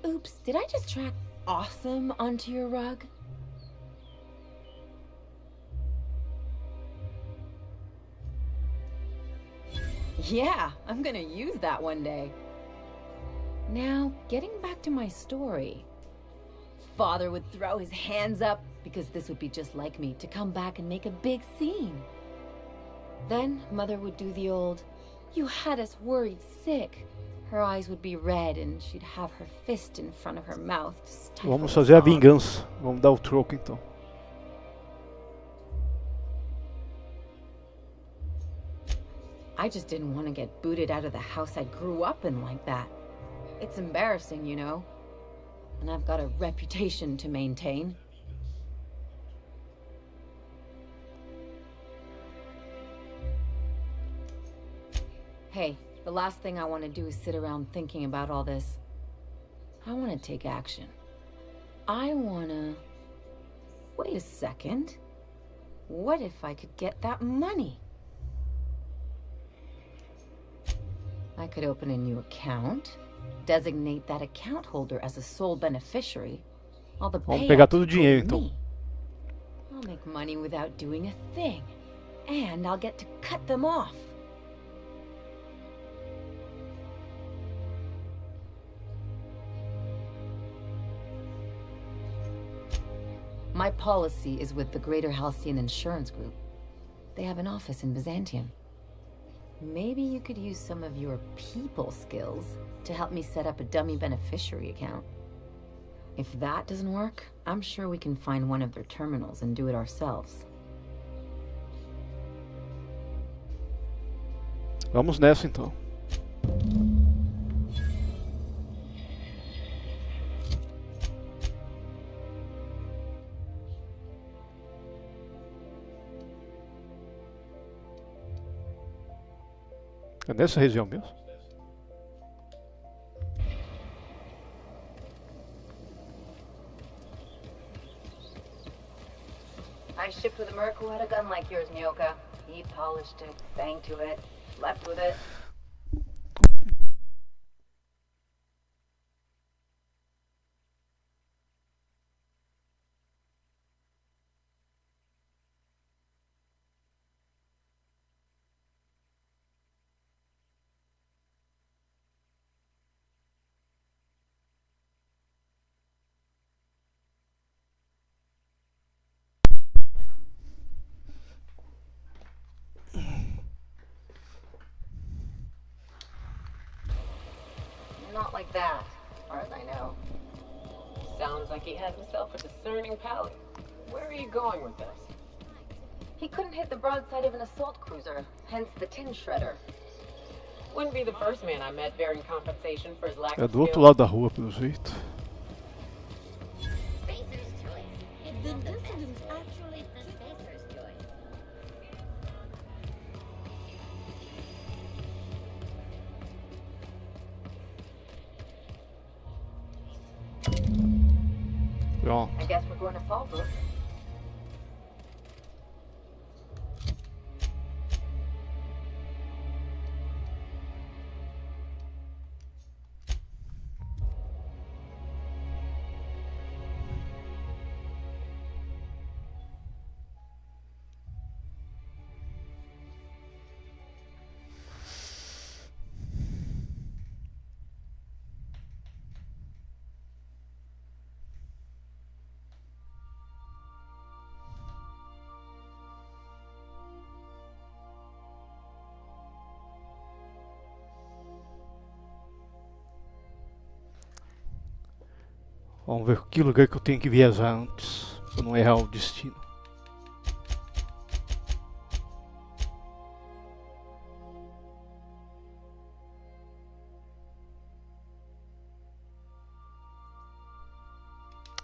oops, did I just track awesome onto your rug? Yeah, I'm gonna use that one day. Now, getting back to my story. Father would throw his hands up, because this would be just like me, to come back and make a big scene. Then Mother would do the old, "You had us worried sick." Her eyes would be red and she'd have her fist in front of her mouth to stifle Vamos the fazer a sob. vingança. Vamos dar o troco então. I just didn't want to get booted out of the house I grew up in like that. It's embarrassing, you know. And I've got a reputation to maintain. Hey, the last thing I want to do is sit around thinking about all this. I want to take action. I want to... Wait a second. What if I could get that money? I could open a new account, designate that account holder as a sole beneficiary. All the Vamos payouts pegar todo o would go dinheiro to então. me. I'll make money without doing a thing. And I'll get to cut them off. My policy is with the Greater Halcyon Insurance Group. They have an office in Byzantium. Maybe you could use some of your people skills to help me set up a dummy beneficiary account. If that doesn't work, I'm sure we can find one of their terminals and do it ourselves. Vamos nessa então. É nessa região mesmo? I shipped with a merc who had a gun like yours, Nyoka. He polished it, sang to it, slept with it. Not like that, as far as I know. Sounds like he has himself a discerning palate. Where are you going with this? He couldn't hit the broadside of an assault cruiser, hence the tin shredder. Wouldn't be the first man I met bearing compensation for his lack É of do outro skill. lado da rua, pelo jeito. The dissidents actually Pronto. I guess we're going to Fallbrook. Vamos ver que lugar que eu tenho que viajar antes, pra não errar o destino.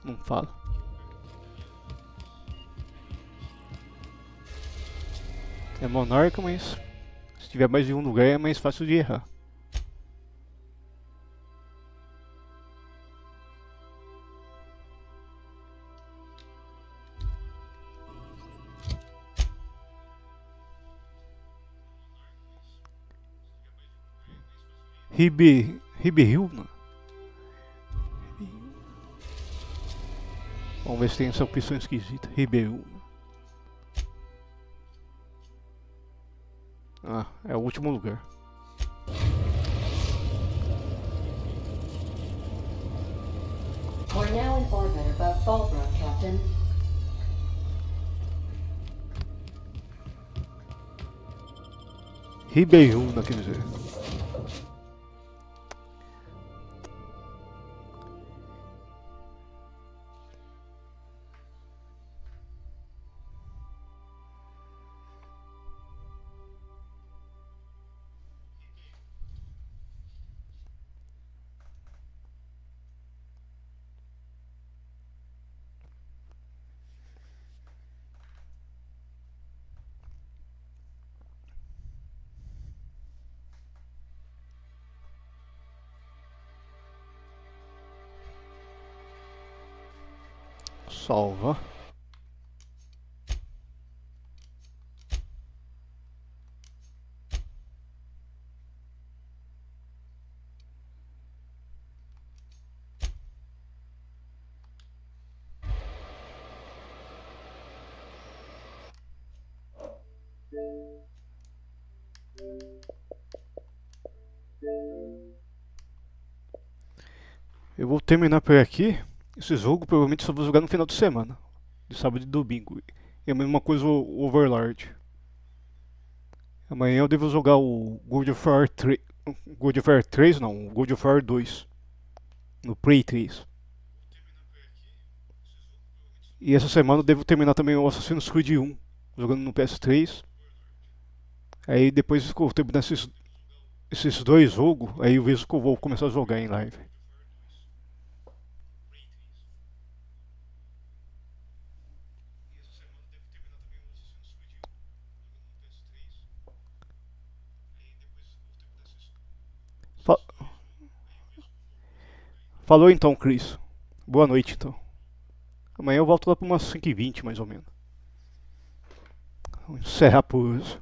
Não fala. É monarca, mas se tiver mais de um lugar é mais fácil de errar. Ribeiruna. Vamos ver se tem essa opção esquisita. Ribeiruna. Ah, é o último lugar. We're now in orbit above Fallbrook, Captain. Ribeiruna, quer dizer. Salva. Eu vou terminar por aqui. Esse jogo provavelmente só vou jogar no final de semana. De sábado e domingo. E a mesma coisa o Overlord. Amanhã eu devo jogar o God of War 3. God of War 3 não, o God of War 2. No Play 3. E essa semana eu devo terminar também o Assassin's Creed 1. Jogando no PS3. Aí depois que eu terminar esses dois jogos, aí eu vejo que eu vou começar a jogar em live. Fa- Falou então, Chris. Boa noite então. Amanhã eu volto lá para umas 5h20 mais ou menos. Vamos encerrar por hoje.